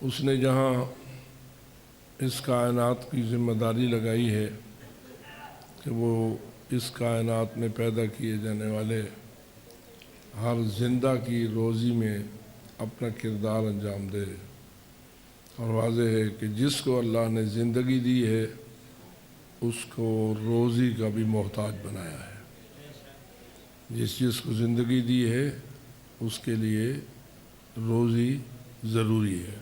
اس نے جہاں اس کائنات کی ذمہ داری لگائی ہے کہ وہ اس کائنات میں پیدا کیے جانے والے ہر زندہ کی روزی میں اپنا کردار انجام دے، اور واضح ہے کہ جس کو اللہ نے زندگی دی ہے اس کو روزی کا بھی محتاج بنایا ہے۔ جس کو زندگی دی ہے اس کے لیے روزی ضروری ہے۔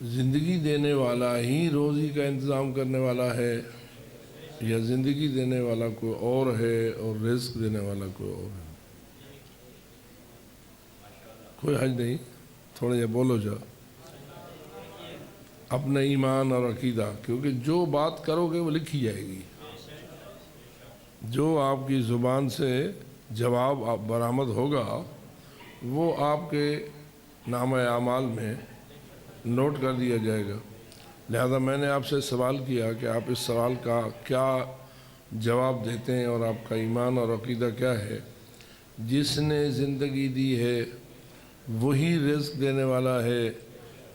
زندگی دینے والا ہی روزی کا انتظام کرنے والا ہے، یا زندگی دینے والا کوئی اور ہے اور رزق دینے والا کوئی اور ہے؟ کوئی حج نہیں، تھوڑا یہ بولو جا اپنا ایمان اور عقیدہ، کیونکہ جو بات کرو گے وہ لکھی جائے گی۔ جو آپ کی زبان سے جواب برآمد ہوگا وہ آپ کے نامہ اعمال میں نوٹ کر دیا جائے گا۔ لہذا میں نے آپ سے سوال کیا کہ آپ اس سوال کا کیا جواب دیتے ہیں اور آپ کا ایمان اور عقیدہ کیا ہے؟ جس نے زندگی دی ہے وہی رزق دینے والا ہے،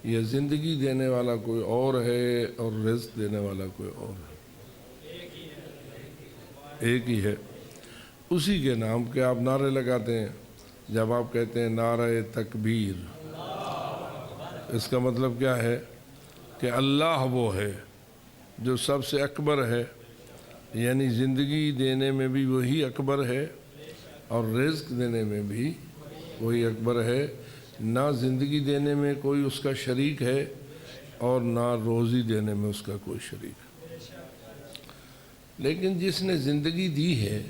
یا زندگی دینے والا کوئی اور ہے اور رزق دینے والا کوئی اور ہے؟ ایک ہی ہے۔ اسی کے نام کے آپ نعرے لگاتے ہیں۔ جب آپ کہتے ہیں نعرہ تکبیر، اس کا مطلب کیا ہے؟ کہ اللہ وہ ہے جو سب سے اکبر ہے، یعنی زندگی دینے میں بھی وہی اکبر ہے اور رزق دینے میں بھی وہی اکبر ہے۔ نہ زندگی دینے میں کوئی اس کا شریک ہے اور نہ روزی دینے میں اس کا کوئی شریک ہے۔ لیکن جس نے زندگی دی ہے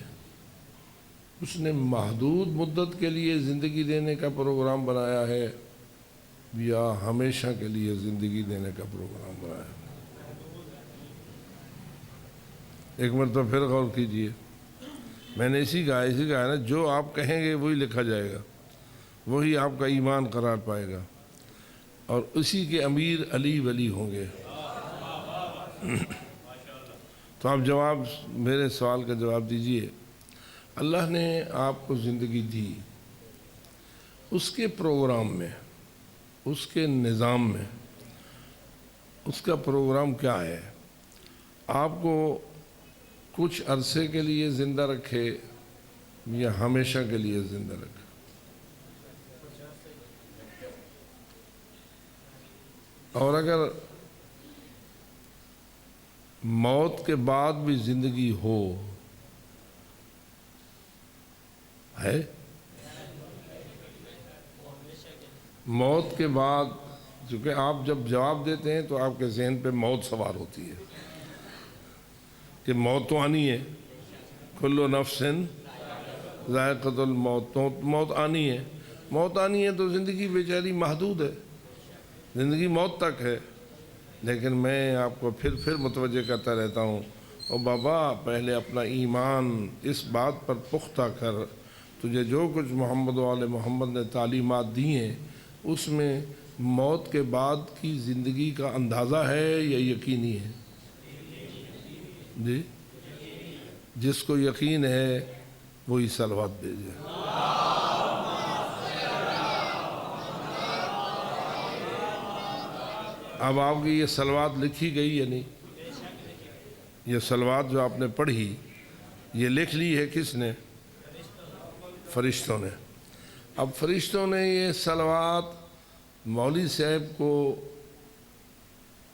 اس نے محدود مدت کے لیے زندگی دینے کا پروگرام بنایا ہے یا ہمیشہ کے لیے زندگی دینے کا پروگرام بنایا ہے؟ ایک مرتبہ پھر غور کیجئے۔ میں نے اسی کہا ہے نا، جو آپ کہیں گے وہی لکھا جائے گا، وہی آپ کا ایمان قرار پائے گا، اور اسی کے امیر علی ولی ہوں گے۔ تو آپ میرے سوال کا جواب دیجئے۔ اللہ نے آپ کو زندگی دی، اس کے پروگرام میں، اس کے نظام میں، اس کا پروگرام کیا ہے؟ آپ کو کچھ عرصے کے لیے زندہ رکھے یا ہمیشہ کے لیے زندہ رکھے؟ اور اگر موت کے بعد بھی زندگی ہو ہے؟ موت کے بعد، چونکہ آپ جب جواب دیتے ہیں تو آپ کے ذہن پہ موت سوار ہوتی ہے کہ موت تو آنی ہے، کل نفس ذائقۃ الموت، موت آنی ہے۔ موت آنی ہے تو زندگی بیچاری محدود ہے، زندگی موت تک ہے۔ لیکن میں آپ کو پھر متوجہ کرتا رہتا ہوں، او بابا پہلے اپنا ایمان اس بات پر پختہ کر، تجھے جو کچھ محمد و آل محمد نے تعلیمات دی ہیں اس میں موت کے بعد کی زندگی کا اندازہ ہے یا یقینی ہے؟ جی، جس کو یقین ہے وہی صلوات بھیجے۔ اب آپ کی یہ صلوات لکھی گئی یا نہیں؟ یہ صلوات جو آپ نے پڑھی یہ لکھ لی ہے کس نے؟ فرشتوں نے۔ اب فرشتوں نے یہ صلوات مولوی صاحب کو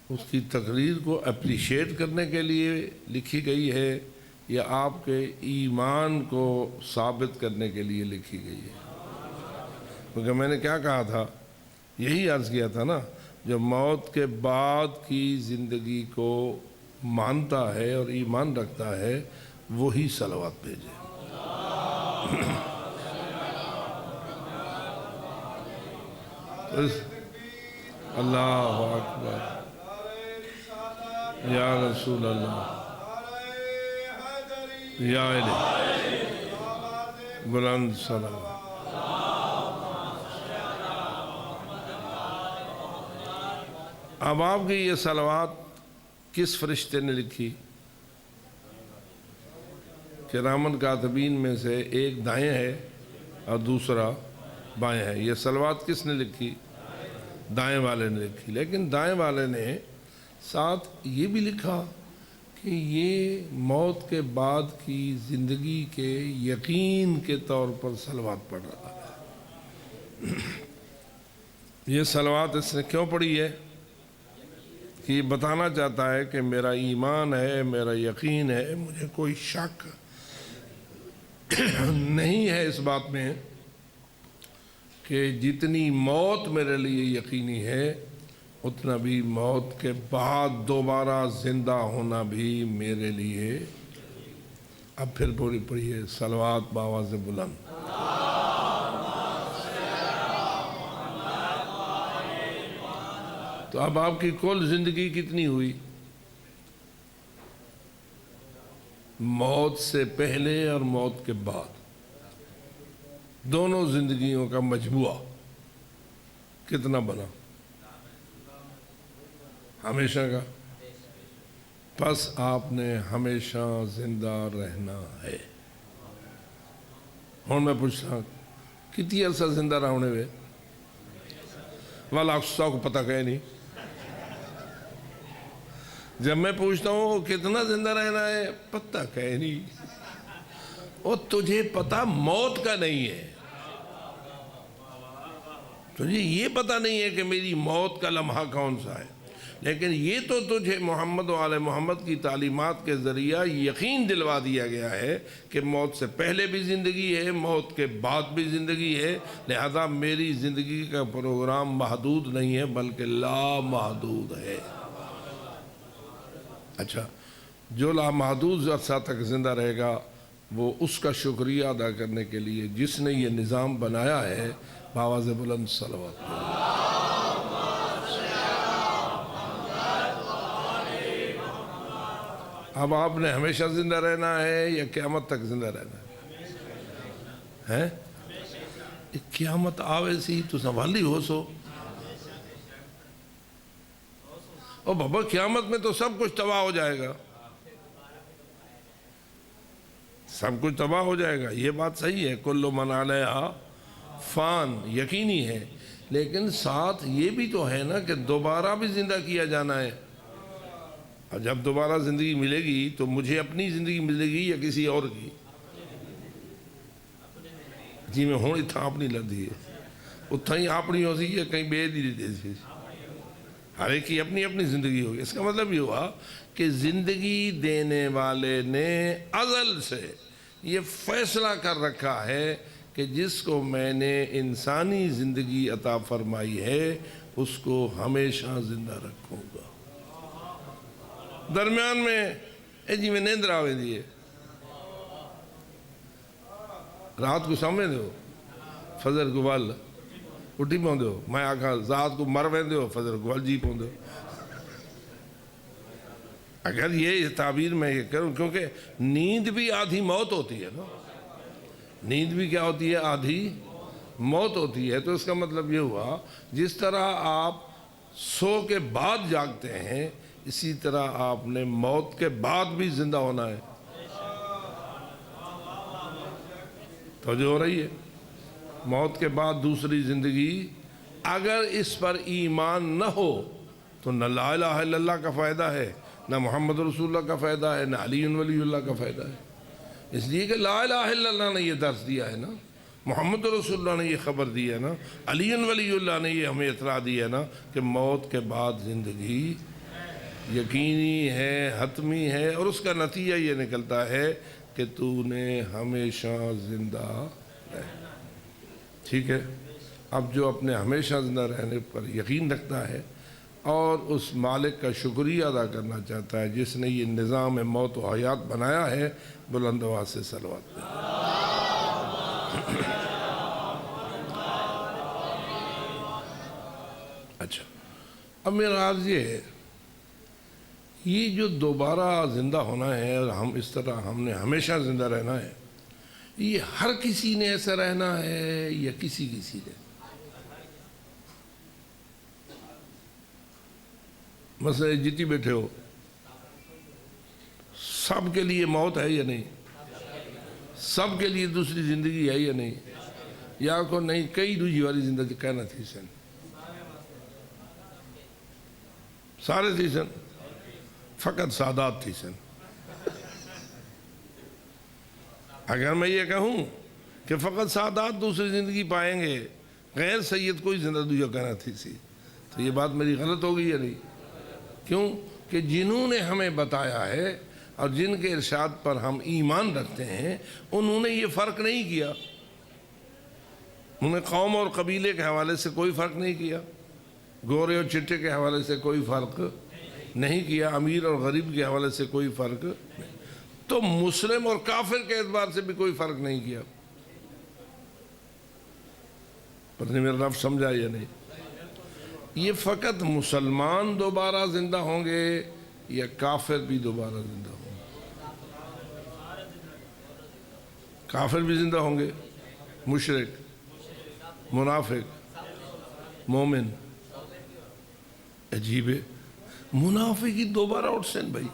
اس کی تقریر کو اپریشیٹ کرنے کے لیے لکھی گئی ہے یا آپ کے ایمان کو ثابت کرنے کے لیے لکھی گئی ہے؟ کیونکہ میں نے کیا کہا تھا، یہی عرض کیا تھا نا، جو موت کے بعد کی زندگی کو مانتا ہے اور ایمان رکھتا ہے وہی صلوات بھیجے۔ اللہ اکبر، یا رسول اللہ، یا الہ، بلند سلام۔ اب آپ کی یہ صلوات کس فرشتے نے لکھی؟ کرامن کاتبین میں سے ایک دائیں ہے اور دوسرا بائیں ہے۔ یہ صلوات کس نے لکھی؟ دائیں والے نے لکھی، لیکن دائیں والے نے ساتھ یہ بھی لکھا کہ یہ موت کے بعد کی زندگی کے یقین کے طور پر صلوات پڑھ رہا ہے۔ یہ صلوات اس نے کیوں پڑھی ہے؟ کہ یہ بتانا چاہتا ہے کہ میرا ایمان ہے، میرا یقین ہے، مجھے کوئی شک نہیں ہے اس بات میں کہ جتنی موت میرے لیے یقینی ہے اتنا بھی موت کے بعد دوبارہ زندہ ہونا بھی میرے لیے۔ اب پھر پوری پڑھیے صلوات بآواز بلند۔ تو اب آپ کی کل زندگی کتنی ہوئی؟ موت سے پہلے اور موت کے بعد دونوں زندگیوں کا مجموعہ کتنا بنا؟ ہمیشہ کا۔ پس آپ نے ہمیشہ زندہ رہنا ہے۔ ہوں میں پوچھتا ہوں کتنی عرصہ زندہ رہنے ہوئے؟ والا افسا کو پتہ کہ نہیں۔ جب میں پوچھتا ہوں کتنا زندہ رہنا ہے، پتہ کہ نہیں۔ اور تجھے پتہ موت کا نہیں ہے، تجھے یہ پتہ نہیں ہے کہ میری موت کا لمحہ کون سا ہے، لیکن یہ تو تجھے محمد و آل محمد کی تعلیمات کے ذریعہ یقین دلوا دیا گیا ہے کہ موت سے پہلے بھی زندگی ہے، موت کے بعد بھی زندگی ہے، لہذا میری زندگی کا پروگرام محدود نہیں ہے بلکہ لامحدود ہے۔ اچھا، جو لامحدود عرصہ تک زندہ رہے گا وہ اس کا شکریہ ادا کرنے کے لیے جس نے یہ نظام بنایا ہے بآواز بلند صلوات۔ اب آپ نے ہمیشہ زندہ رہنا ہے یا قیامت تک زندہ رہنا ہے؟ قیامت آوے سی تو سنبھالی ہو سو۔ اور بابا قیامت میں تو سب کچھ تباہ ہو جائے گا، سب کچھ تباہ ہو جائے گا، یہ بات صحیح ہے، کل من علیہا فان، یقینی ہے، لیکن ساتھ یہ بھی تو ہے نا کہ دوبارہ بھی زندہ کیا جانا ہے۔ اور جب دوبارہ زندگی ملے گی تو مجھے اپنی زندگی ملے گی یا کسی اور کی؟ جی میں ہوں اتھا اپنی لدھی ہے، اتھا ہی اپنی ہو سی ہے، کہیں بے دی دے سی، ہر ایک کی اپنی اپنی زندگی ہوگی۔ اس کا مطلب یہ ہوا کہ زندگی دینے والے نے ازل سے یہ فیصلہ کر رکھا ہے کہ جس کو میں نے انسانی زندگی عطا فرمائی ہے اس کو ہمیشہ زندہ رکھوں گا۔ درمیان میں جی میں نیندر آوے دیئے، رات کو سامنے دو، فجر کو بال اٹھی پہن دو، میں آکھا ذات کو مر وین دو، فجر کو بال جی پہن دو۔ اگر یہ تعبیر میں یہ کروں، کیونکہ نیند بھی آدھی موت ہوتی ہے نا، نیند بھی کیا ہوتی ہے؟ آدھی موت ہوتی ہے۔ تو اس کا مطلب یہ ہوا جس طرح آپ سو کے بعد جاگتے ہیں اسی طرح آپ نے موت کے بعد بھی زندہ ہونا ہے۔ توجہ ہو رہی ہے؟ موت کے بعد دوسری زندگی، اگر اس پر ایمان نہ ہو تو نہ لا الہ الا اللہ کا فائدہ ہے، نہ محمد رسول اللہ کا فائدہ ہے، نہ علی ولی اللہ کا فائدہ ہے۔ اس لیے کہ لا الہ الا اللہ نے یہ درس دیا ہے نا، محمد رسول اللہ نے یہ خبر دی ہے نا، علی ولی اللہ نے یہ ہمیں اطلاع دی ہے نا کہ موت کے بعد زندگی یقینی ہے، حتمی ہے، اور اس کا نتیجہ یہ نکلتا ہے کہ تو نے ہمیشہ زندہ رہنا۔ ٹھیک ہے؟ اب جو اپنے ہمیشہ زندہ رہنے پر یقین رکھتا ہے اور اس مالک کا شکریہ ادا کرنا چاہتا ہے جس نے یہ نظام موت و حیات بنایا ہے، بلند آواز سے صلوات پڑھیں۔ اچھا، اب میرا عرض یہ ہے، یہ جو دوبارہ زندہ ہونا ہے اور ہم اس طرح ہم نے ہمیشہ زندہ رہنا ہے، یہ ہر کسی نے ایسا رہنا ہے یا کسی نے؟ مثلا جتنی بیٹھے ہو سب کے لیے موت ہے یا نہیں؟ سب کے لیے دوسری زندگی ہے یا نہیں؟ یا کو نہیں کئی دوسری والی زندگی کہنا تھی سن؟ سارے تھی سن فقط سادات تھی سن. اگر میں یہ کہوں کہ فقط سادات دوسری زندگی پائیں گے، غیر سید کوئی زندگی جو کہنا تھی سی، تو یہ بات میری غلط ہوگی یا نہیں؟ کیوں کہ جنہوں نے ہمیں بتایا ہے اور جن کے ارشاد پر ہم ایمان رکھتے ہیں، انہوں نے یہ فرق نہیں کیا. انہوں نے قوم اور قبیلے کے حوالے سے کوئی فرق نہیں کیا، گورے اور چٹے کے حوالے سے کوئی فرق نہیں کیا، امیر اور غریب کے حوالے سے کوئی فرق نہیں. تو مسلم اور کافر کے اعتبار سے بھی کوئی فرق نہیں کیا. پتہ نہیں میرا رب سمجھا یا نہیں. یہ فقط مسلمان دوبارہ زندہ ہوں گے یا کافر بھی دوبارہ زندہ ہوں گے؟ کافر بھی زندہ ہوں گے، مشرک، منافق، مومن. عجیب ہے، منافق ہی دوبارہ اٹھ سن بھائی.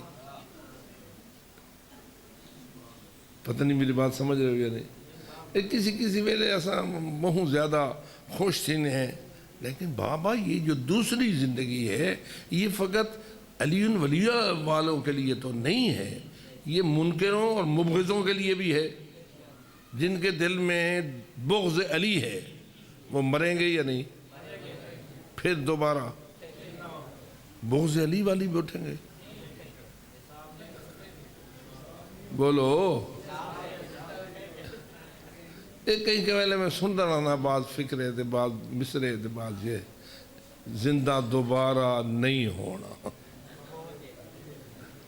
پتہ نہیں میری بات سمجھ رہے ہو یا نہیں. کسی ویلے ایسا بہت زیادہ خوش تھی ہیں، لیکن بابا یہ جو دوسری زندگی ہے یہ فقط علی ولی والوں کے لیے تو نہیں ہے، یہ منکروں اور مبغضوں کے لیے بھی ہے. جن کے دل میں بغض علی ہے وہ مریں گے یا نہیں؟ پھر دوبارہ بغض علی والی بھی اٹھیں گے. بولو. ایک کہیں کے ویلے میں سن رہا نا، بعض فکرے تھے، بعض مصرے تھے، بعض یہ زندہ دوبارہ نہیں ہونا.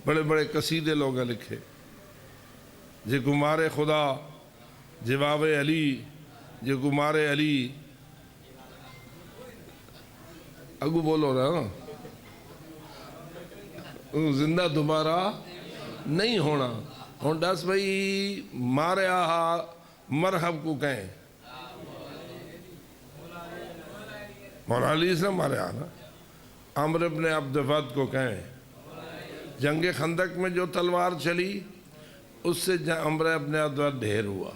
بڑے بڑے قصیدے لوگ لکھے، جے گمار خدا جواب علی، جے گمار علی. اگو بولو نا، زندہ دوبارہ نہیں ہونا. ہوں دس بھائی مارے آہا مرحب کو کہیں، مولا علی سے مارے آنا. عمر بن عبد الفت کو کہیں، جنگ خندق میں جو تلوار چلی اس سے عمر بن عبد الفت ڈھیر ہوا.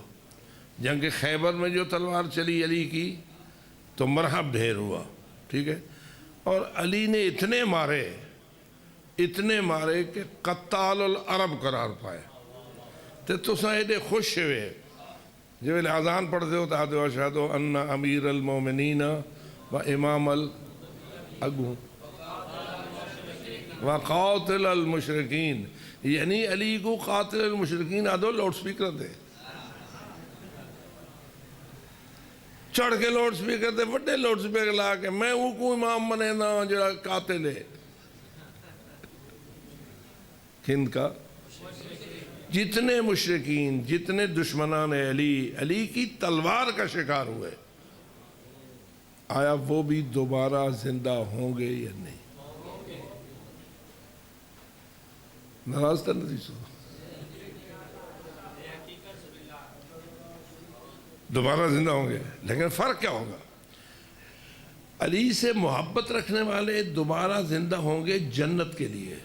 جنگ خیبر میں جو تلوار چلی علی کی تو مرحب ڈھیر ہوا. ٹھیک ہے. اور علی نے اتنے مارے کہ قتال العرب قرار پائے. تو ساں ایڈے خوش ہوئے جو اذان پڑھتے ہو تو اشہد ان امیر المومنین و امام الاگو و قاتل المشرکین، یعنی علی کو قاتل المشرکین آدھو لاؤڈ سپیکر دے چڑھ کے لاؤڈ سپیکر دے وڈے لاؤڈ سپیکر لا کے میں وہ کو امام بنے نا جڑا قاتل ہے. ہند کا جتنے مشرکین، جتنے دشمنان علی کی تلوار کا شکار ہوئے، آیا وہ بھی دوبارہ زندہ ہوں گے یا نہیں؟ ناراض تھا نہیں سو دوبارہ زندہ ہوں گے. لیکن فرق کیا ہوگا؟ علی سے محبت رکھنے والے دوبارہ زندہ ہوں گے جنت کے لیے،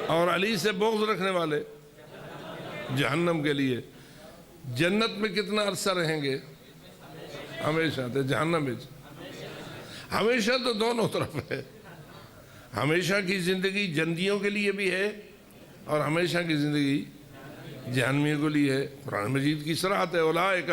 اور علی سے بغض رکھنے والے جہنم کے لیے. جنت میں کتنا عرصہ رہیں گے؟ ہمیشہ. تو جہنم میں ہمیشہ تو دونوں طرف ہے. ہمیشہ کی زندگی جنتیوں کے لیے بھی ہے اور ہمیشہ کی زندگی جہنمیوں کے لیے ہے. قرآن مجید کی صراحت ہے، اولئک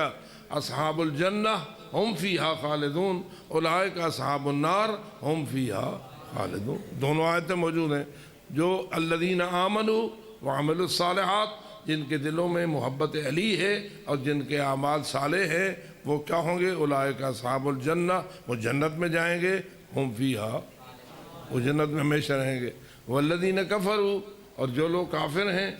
اصحاب الجنہ ہم فیہا خالدون، اولئک اصحاب النار ہم فیہا خالدون. دونوں آیتیں موجود ہیں. جو الذین آمنوا وعملوا الصالحات، جن کے دلوں میں محبت علی ہے اور جن کے اعمال صالح ہیں، وہ کیا ہوں گے؟ اولئک اصحاب الجنہ، وہ جنت میں جائیں گے. ہم فیہا، وہ جنت میں ہمیشہ رہیں گے. والذین کفروا، اور جو لوگ کافر ہیں،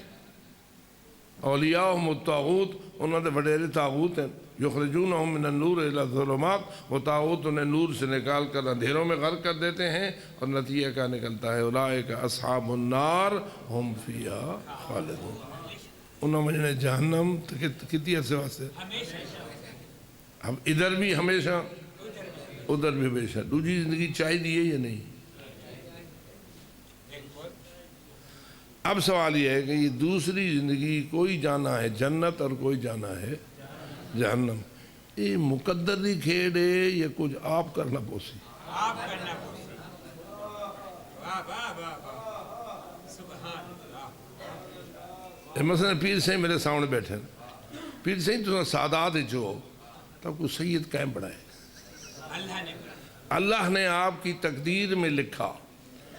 اولیاءہم الطاغوت، انہوں نے وڈیرے طاغوت ہیں. یخرجونہم من النور الی الظلمات، وہ طاغوت انہیں نور سے نکال کر اندھیروں میں غرق کر دیتے ہیں، اور نتیجہ کیا نکلتا ہے؟ اولئک اصحاب النار ہم فیہا خالدون. انہوں نے جہنم کتنی عرصے واسطے؟ ہم ادھر بھی ہمیشہ، ادھر بھی ہمیشہ. دوسری زندگی چاہیے دی ہے یا نہیں؟ اب سوال یہ ہے کہ یہ دوسری زندگی کوئی جانا ہے جنت اور کوئی جانا ہے جہنم. یہ مقدر دی کھیڑ ہے یا کچھ آپ کرنا پوسی؟ آپ کرنا پوسی۔ واہ واہ واہ واہ، سبحان اللہ۔ مثلا پیر سے میرے سامنے بیٹھے پیر سے تو سادات جو تب کو سید قائم بڑھائے، اللہ نے آپ کی تقدیر میں لکھا،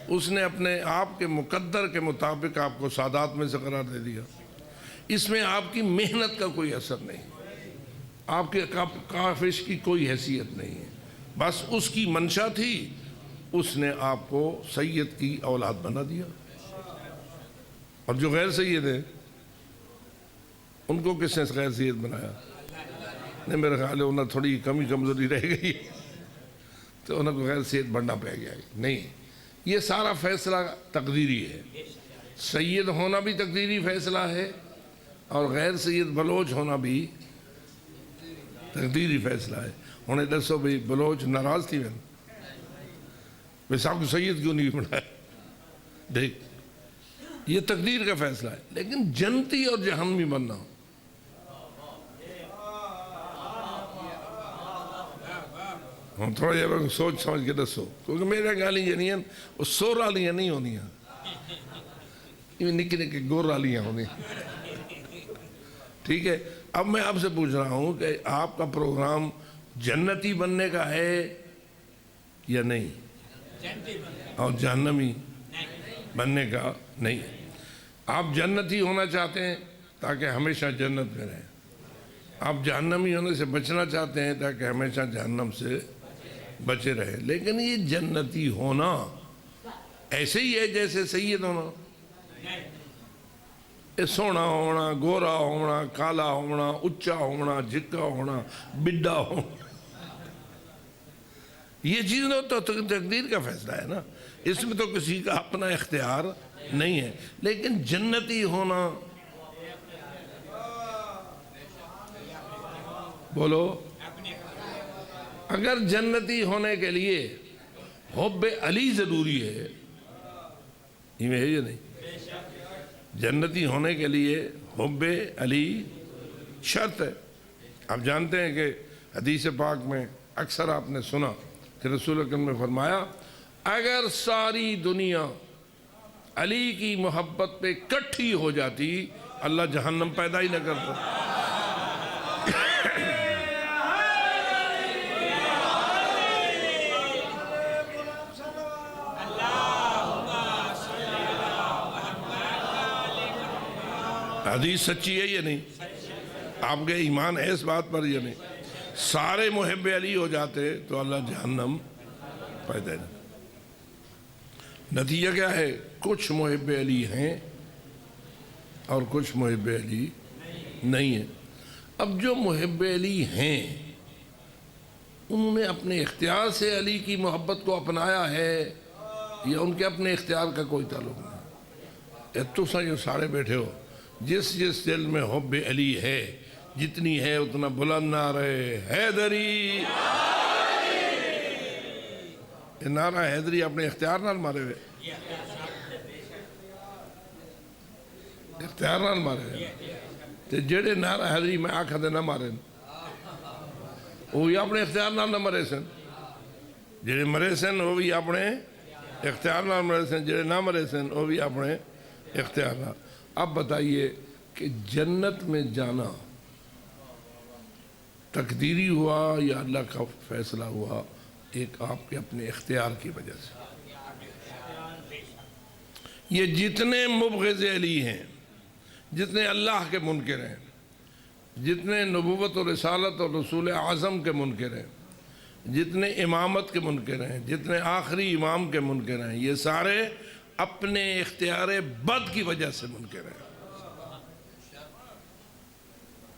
اس نے اپنے آپ کے مقدر کے مطابق آپ کو سادات میں سے قرار دے دیا۔ اس میں آپ کی محنت کا کوئی اثر نہیں، آپ کے کافش کی کوئی حیثیت نہیں ہے، بس اس کی منشا تھی، اس نے آپ کو سید کی اولاد بنا دیا۔ اور جو غیر سید ہیں ان کو کس نے غیر سید بنایا؟ نہیں، میرے خیال ہے انہیں تھوڑی کمی کمزوری رہ گئی تو انہیں کو غیر سید بننا پہ گیا۔ نہیں، یہ سارا فیصلہ تقدیری ہے، سید ہونا بھی تقدیری فیصلہ ہے اور غیر سید بلوچ ہونا بھی تقدیری فیصلہ ہے۔ انہیں دسو بھئی بلوچ ناراض تھی میں صاحب کو سید کیوں نہیں بنایا؟ دیکھ، یہ تقدیر کا فیصلہ ہے، لیکن جنتی اور جہنمی بننا ہم تھوڑا جب سوچ سمجھ کے دسو، کیونکہ میرے گالی یہ نہیں ہیں، وہ سو رالیاں نہیں ہونی ہیں، یہ نکے نکے گور رالیاں ہونی ہیں۔ ٹھیک ہے، اب میں آپ سے پوچھ رہا ہوں کہ آپ کا پروگرام جنتی بننے کا ہے یا نہیں، اور جہنمی بننے کا نہیں ہے؟ آپ جنتی ہونا چاہتے ہیں تاکہ ہمیشہ جنت میں رہیں، آپ جہنمی ہونے سے بچنا چاہتے ہیں تاکہ ہمیشہ جہنم سے بچے رہے۔ لیکن یہ جنتی ہونا ایسے ہی ہے جیسے سید ہونا، یہ سونا ہونا، گورا ہونا، کالا ہونا، اچا ہونا، جھکا ہونا، بڈا ہونا، یہ چیز تو تقدیر کا فیصلہ ہے نا، اس میں تو کسی کا اپنا اختیار نہیں ہے۔ لیکن جنتی ہونا، بولو، اگر جنتی ہونے کے لیے حب علی ضروری ہے، یہ ہے یا نہیں؟ جنتی ہونے کے لیے حب علی شرط ہے۔ آپ جانتے ہیں کہ حدیث پاک میں اکثر آپ نے سنا کہ رسول اکرم نے فرمایا، اگر ساری دنیا علی کی محبت پہ کٹھی ہو جاتی اللہ جہنم پیدا ہی نہ کرتا۔ حدیث سچی ہے یا نہیں؟ آپ کے ایمان ہے اس بات پر یا نہیں؟ سارے محب علی ہو جاتے تو اللہ جہنم پیدا نہیں۔ نتیجہ کیا ہے؟ کچھ محب علی ہیں اور کچھ محب علی نہیں ہیں۔ اب جو محب علی ہیں انہوں نے اپنے اختیار سے علی کی محبت کو اپنایا ہے یا ان کے اپنے اختیار کا کوئی تعلق نہیں؟ تو جو سارے بیٹھے ہو، جس جس دل میں حب علی ہے، جتنی ہے اتنا بلند نعرہ حیدری، یہ نعرہ حیدری اپنے اختیار نال مارے ہوئے، اختیار نال مارے ہوئے، تو جڑے نعرہ حیدری میں آکھا دے نہ مارے وہ بھی اپنے اختیار نال نہ مرے سن، جڑے مرے سن وہ بھی اپنے اختیار نال مرے سن، جڑے نہ مرے سن وہ بھی اپنے اختیار نال۔ اب بتائیے کہ جنت میں جانا تقدیری ہوا یا اللہ کا فیصلہ ہوا؟ ایک آپ کے اپنے اختیار کی وجہ سے۔ یہ جتنے مبغض علی ہیں، جتنے اللہ کے منکر ہیں، جتنے نبوت و رسالت اور رسول اعظم کے منکر ہیں، جتنے امامت کے منکر ہیں، جتنے آخری امام کے منکر ہیں، یہ سارے اپنے اختیار بد کی وجہ سے منکر ہیں۔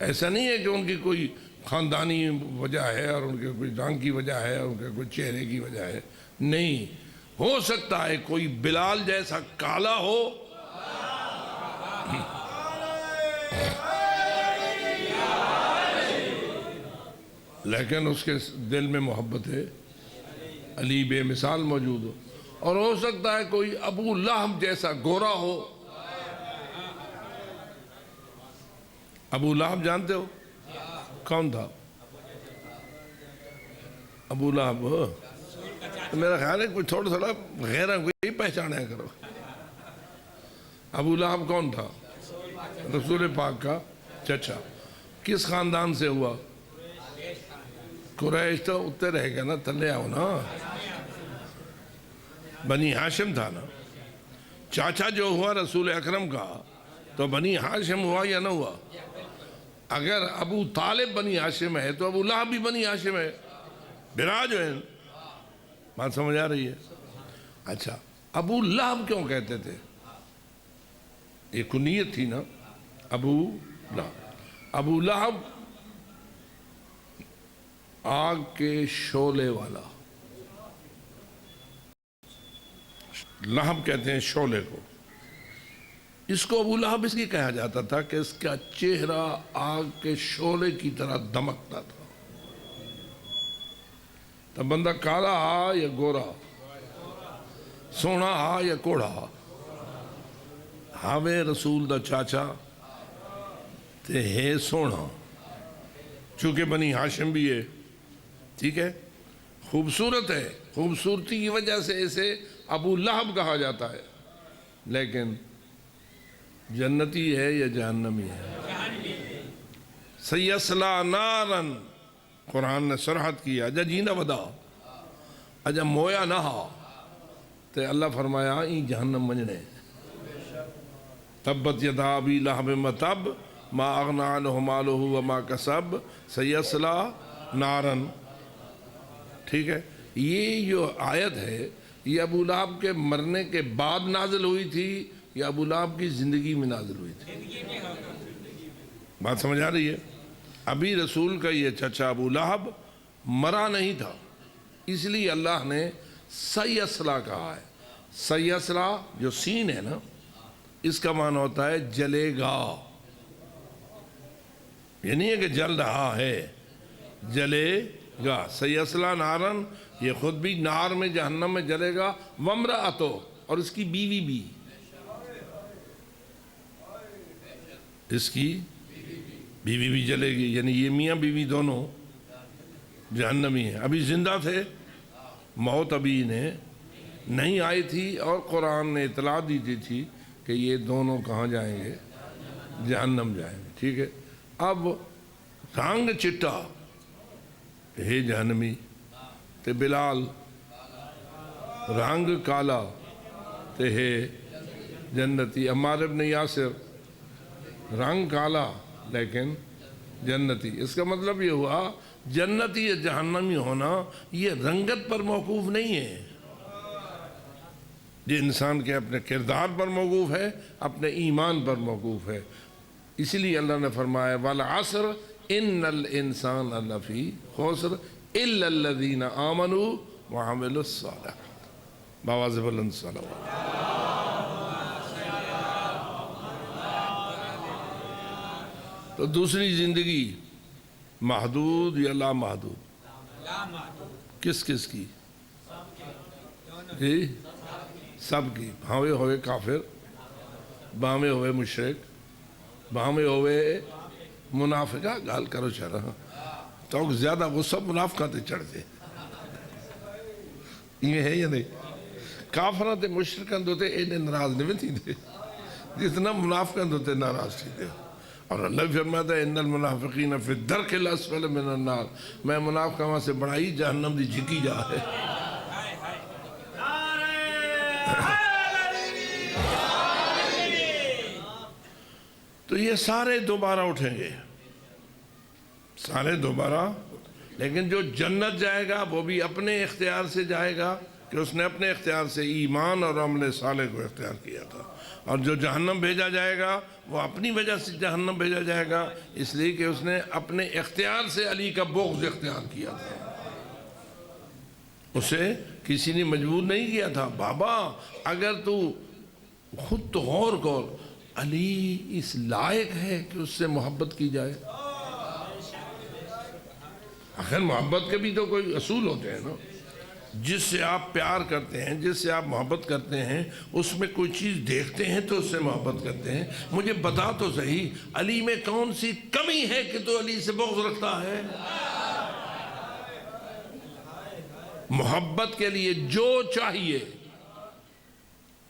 ایسا نہیں ہے کہ ان کی کوئی خاندانی وجہ ہے اور ان کے کوئی ڈانگ کی وجہ ہے اور ان کے کوئی چہرے کی وجہ ہے، نہیں، ہو سکتا ہے کوئی بلال جیسا کالا ہو لیکن اس کے دل میں محبت ہے علی بے مثال موجود ہو، اور ہو سکتا ہے کوئی ابو لہب جیسا گورا ہو۔ ابو لہب جانتے ہو کون تھا؟ ابو لہب میرا خیال ہے کوئی تھوڑا تھوڑا غیروں کو ہی پہچانا کرو. ابو لہب کون تھا؟ رسول پاک کا چچا. کس خاندان سے ہوا؟ قریش. تو اتنے رہ گیا نا، تلے آؤ نا. بنی ہاشم تھا نا. چاچا جو ہوا رسول اکرم کا تو بنی ہاشم ہوا یا نہ ہوا؟ اگر ابو طالب بنی ہاشم ہے تو ابو لہب بھی بنی ہاشم ہے. براج ہے. بات سمجھ آ رہی ہے؟ اچھا، ابو لہب کیوں کہتے تھے؟ یہ کنیت تھی نا، ابو لہب. ابو لہب آگ کے شعلے والا. لہب کہتے ہیں شعلے کو. اس کو ابو لہب اس لیے کہا جاتا تھا کہ اس کا چہرہ آگ کے شعلے کی طرح دمکتا تھا. تو بندہ کالا ہا یا گورا، سونا ہا یا کوڑا، ہاوے رسول دا چاچا تے ہے سونا، چونکہ بنی ہاشم بھی ہے. ٹھیک ہے، خوبصورت ہے. خوبصورتی کی وجہ سے اسے ابو لہب کہا جاتا ہے. لیکن جنتی ہے یا جہنمی ہے؟ سیصلا نارن. قرآن نے صراحت کیا. اجا جینا ودا، اجا مویا نہ ہا تے اللہ فرمایا این جہنم منجنے. تبت یدا ابی لہب متب ما اغنی عنہ مالہ وما کسب سیصلا نارن. ٹھیک ہے، یہ جو آیت ہے یہ ابو لہب کے مرنے کے بعد نازل ہوئی تھی یا ابو لہب کی زندگی میں نازل ہوئی تھی؟ بات سمجھ آ رہی ہے؟ ابھی رسول کا یہ چچا ابو لہب مرا نہیں تھا، اس لیے اللہ نے سیصلا کہا ہے. سیصلا جو سین ہے نا، اس کا معنی ہوتا ہے جلے گا. یہ نہیں ہے کہ جل رہا ہے، جلے گا. سیصلا نارن، یہ خود بھی نار میں جہنم میں جلے گا. وامرأتو، اور اس کی بیوی بھی. اس کی بیوی بھی جلے گی. یعنی یہ میاں بیوی دونوں جہنمی ہیں. ابھی زندہ تھے، موت ابھی انہیں نہیں آئی تھی، اور قرآن نے اطلاع دی تھی کہ یہ دونوں کہاں جائیں گے؟ جہنم جائیں گے. ٹھیک ہے. اب رنگ چٹا ہے جہنمی، تے بلال رنگ کالا تے ہے جنتی. عمار ابن یاسر رنگ کالا لیکن جنتی. اس کا مطلب یہ ہوا جنتی یا جہنمی ہونا یہ رنگت پر موقوف نہیں ہے، یہ انسان کے اپنے کردار پر موقوف ہے، اپنے ایمان پر موقوف ہے. اسی لیے اللہ نے فرمایا والعصر ان الانسان لفی خسر الا الذین آمنوا وعملوا الصالحات. باواز بلند صلوات. تو دوسری زندگی محدود یا لامحدود؟ کس کس کی؟ جی سب کی. بھاوے ہوئے کافر، باوے ہوئے مشرک، باوے ہوئے منافقہ. گال کرو چرا تو زیادہ غصہ منافقہ تے چڑھ دے. یہ ہے یا نہیں؟ کافرہ تے مشرکان دوتے اینے ناراض نہیں تھی دے جتنا منافقان دوتے ناراض تھی دے. اور اللہ فرماتا ہے ان المنافقین فی الدرک الاسفل من النار. میں منافقہ وہاں سے بڑائی جہنم دی جھکی جا ہے. تو یہ سارے دوبارہ اٹھیں گے، سارے دوبارہ. لیکن جو جنت جائے گا وہ بھی اپنے اختیار سے جائے گا کہ اس نے اپنے اختیار سے ایمان اور عمل صالح کو اختیار کیا تھا. اور جو جہنم بھیجا جائے گا وہ اپنی وجہ سے جہنم بھیجا جائے گا، اس لیے کہ اس نے اپنے اختیار سے علی کا بغض اختیار کیا تھا. اسے کسی نے مجبور نہیں کیا تھا. بابا اگر تو خود تو غور کر، علی اس لائق ہے کہ اس سے محبت کی جائے؟ آخر محبت کے بھی تو کوئی اصول ہوتے ہیں نا. جس سے آپ پیار کرتے ہیں، جس سے آپ محبت کرتے ہیں، اس میں کوئی چیز دیکھتے ہیں تو اس سے محبت کرتے ہیں. مجھے بتا تو صحیح علی میں کون سی کمی ہے کہ تو علی سے بغض رکھتا ہے؟ محبت کے لیے جو چاہیے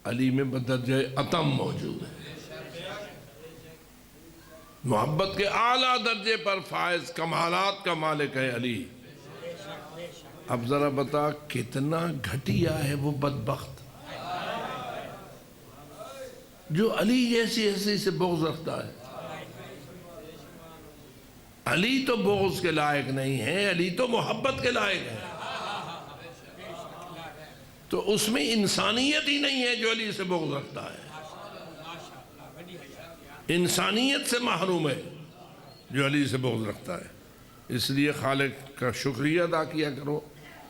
علی میں بدرجہ اتم موجود ہے. محبت کے اعلیٰ درجے پر فائز کمالات کا مالک ہے علی. اب ذرا بتا کتنا گھٹیا ہے وہ بدبخت جو علی جیسی ہستی سے بغض رکھتا ہے. علی تو بغض کے لائق نہیں ہے، علی تو محبت کے لائق ہے. تو اس میں انسانیت ہی نہیں ہے جو علی سے بغض رکھتا ہے. انسانیت سے محروم ہے جو علی سے بغض رکھتا ہے. اس لیے خالق کا شکریہ ادا کیا کرو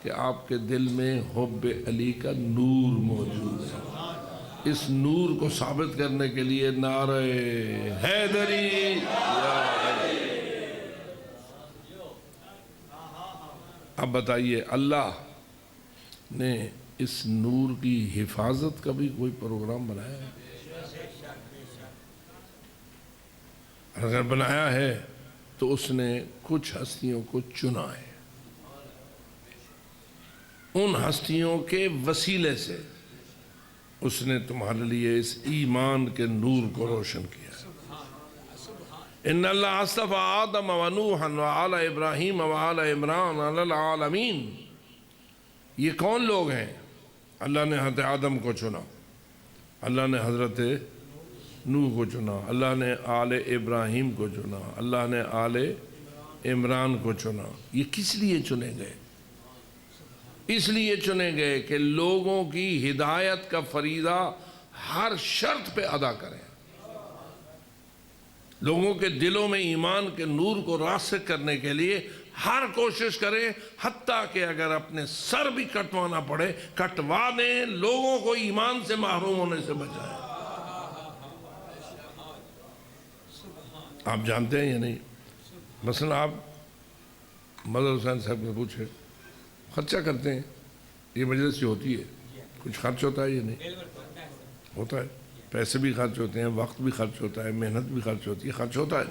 کہ آپ کے دل میں حب علی کا نور موجود ہے. اس نور کو ثابت کرنے کے لیے نعرہ حیدری یا علی. اب بتائیے اللہ نے اس نور کی حفاظت کا بھی کوئی پروگرام بنایا ہے؟ اگر بنایا ہے تو اس نے کچھ ہستیوں کو چنا ہے. ان ہستیوں کے وسیلے سے اس نے تمہارے لیے اس ایمان کے نور کو روشن کیا. ان اللہ اصطفیٰ آدم و نوحا و آل ابراہیم و آل عمران علی العالمین. یہ کون لوگ ہیں؟ اللہ نے حضرت آدم کو چنا، اللہ نے حضرت نوح کو چنا، اللہ نے آل ابراہیم کو چنا، اللہ نے آل عمران کو چنا. یہ کس لیے چنے گئے؟ اس لیے چنے گئے کہ لوگوں کی ہدایت کا فریضہ ہر شرط پہ ادا کریں. لوگوں کے دلوں میں ایمان کے نور کو راسخ کرنے کے لیے ہر کوشش کریں، حتیٰ کہ اگر اپنے سر بھی کٹوانا پڑے کٹوا دیں، لوگوں کو ایمان سے محروم ہونے سے بچائیں. آپ جانتے ہیں یا نہیں؟ مثلا آپ مظہر حسین صاحب سے پوچھیں، خرچہ کرتے ہیں، یہ مجلس جو ہوتی ہے کچھ خرچ ہوتا ہے یا نہیں؟ ہوتا ہے. پیسے بھی خرچ ہوتے ہیں، وقت بھی خرچ ہوتا ہے، محنت بھی خرچ ہوتی ہے، خرچ ہوتا ہے.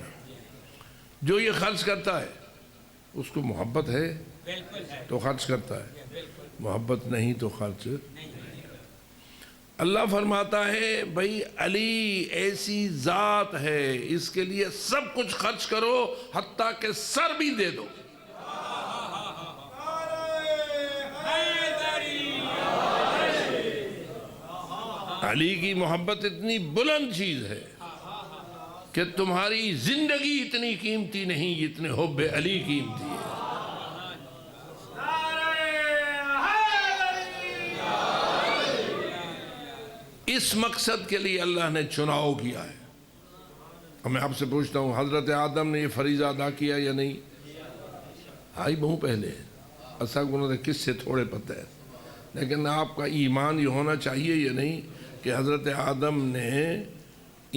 جو یہ خرچ کرتا ہے اس کو محبت ہے تو خرچ کرتا ہے، محبت نہیں تو خرچ. اللہ فرماتا ہے بھئی علی ایسی ذات ہے، اس کے لیے سب کچھ خرچ کرو حتیٰ کہ سر بھی دے دو. علی کی محبت اتنی بلند چیز ہے کہ تمہاری زندگی اتنی قیمتی نہیں جتنے حب علی قیمتی ہے. اس مقصد کے لیے اللہ نے چناؤ کیا ہے. اور میں آپ سے پوچھتا ہوں حضرت آدم نے یہ فریضہ ادا کیا یا نہیں؟ آئی بہت پہلے ایسا انہوں نے کس سے تھوڑے پتہ ہے، لیکن آپ کا ایمان یہ ہونا چاہیے یا نہیں کہ حضرت آدم نے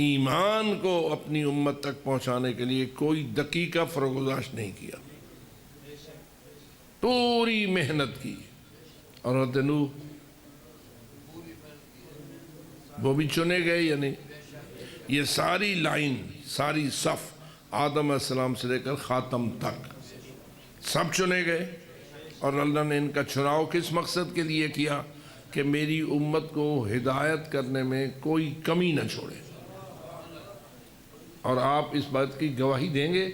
ایمان کو اپنی امت تک پہنچانے کے لیے کوئی دقیقہ فروگزاشت نہیں کیا، پوری محنت کی. اور حضرت نوح وہ بھی چنے گئے یا نہیں؟ یہ ساری لائن، ساری صف آدم علیہ السلام سے لے کر خاتم تک سب چنے گئے. اور اللہ نے ان کا چناؤ کس مقصد کے لیے کیا؟ کہ میری امت کو ہدایت کرنے میں کوئی کمی نہ چھوڑے. اور آپ اس بات کی گواہی دیں گے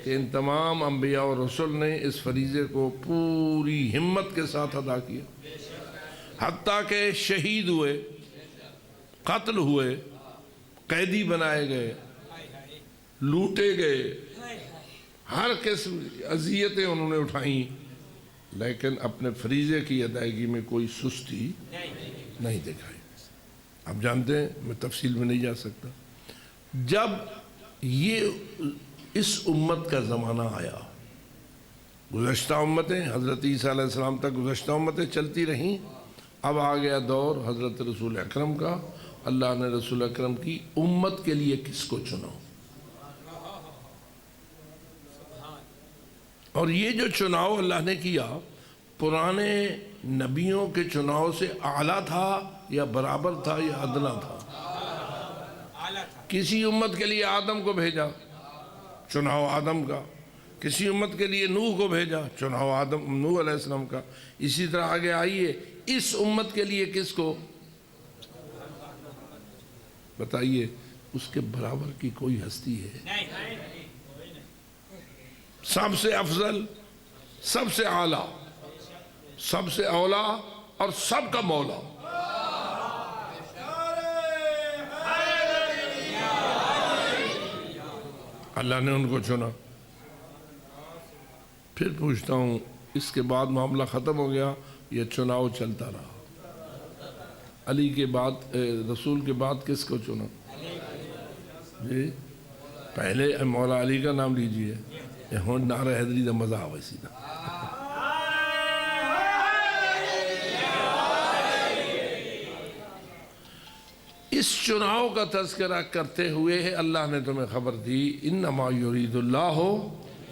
کہ ان تمام انبیاء اور رسول نے اس فریضے کو پوری ہمت کے ساتھ ادا کیا، حتیٰ کہ شہید ہوئے، قتل ہوئے، قیدی بنائے گئے، لوٹے گئے، ہر قسم اذیتیں انہوں نے اٹھائیں، لیکن اپنے فریضے کی ادائیگی میں کوئی سستی نہیں دکھائی. آپ جانتے ہیں، میں تفصیل میں نہیں جا سکتا. جب یہ اس امت کا زمانہ آیا، گزشتہ امتیں حضرت عیسیٰ علیہ السلام تک گزشتہ امتیں چلتی رہیں، اب آ گیا دور حضرت رسول اکرم کا. اللہ نے رسول اکرم کی امت کے لیے کس کو چنا؟ اور یہ جو چناؤ اللہ نے کیا پرانے نبیوں کے چناؤ سے اعلیٰ تھا یا برابر تھا یا ادنا تھا؟ کسی امت کے لیے آدم کو بھیجا، چناؤ آدم کا. کسی امت کے لیے نوح کو بھیجا، چناؤ آدم نوح علیہ السلام کا. اسی طرح آگے آئیے اس امت کے لیے کس کو بتائیے، اس کے برابر کی کوئی ہستی ہے؟ سب سے افضل، سب سے اعلیٰ، سب سے اولا اور سب کا مولا. اللہ نے ان کو چنا. پھر پوچھتا ہوں، اس کے بعد معاملہ ختم ہو گیا یا چناؤ چلتا رہا؟ علی کے بعد رسول کے بعد کس کو چنا؟ جی پہلے مولا علی کا نام لیجئے. یہ ہون نعرہ حیدری دا مزہ آوے سیدھا. اس چناؤ کا تذکرہ کرتے ہوئے اللہ نے تمہیں خبر دی، انما یرید اللہ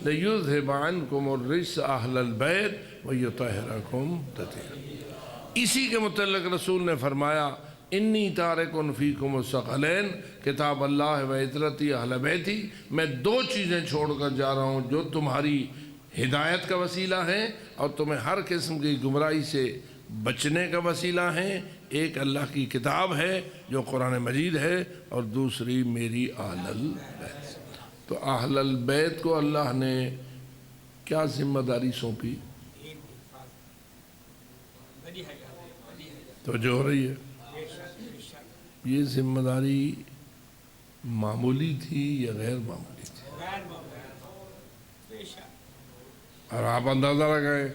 لیذھب عنکم الرجس اہل البیت ویطہرکم تطہیرا. اسی کے متعلق رسول نے فرمایا، انی تارکن فیکم الثقلین، کتاب اللہ و عترتی اہل بیتی. میں دو چیزیں چھوڑ کر جا رہا ہوں جو تمہاری ہدایت کا وسیلہ ہیں اور تمہیں ہر قسم کی گمراہی سے بچنے کا وسیلہ ہیں. ایک اللہ کی کتاب ہے جو قرآن مجید ہے، اور دوسری میری اہل البیت. تو اہل البیت کو اللہ نے کیا ذمہ داری سونپی؟ توجہ ہو رہی ہے؟ یہ ذمہ داری معمولی تھی یا غیر معمولی تھی؟ اور آپ اندازہ لگائیں،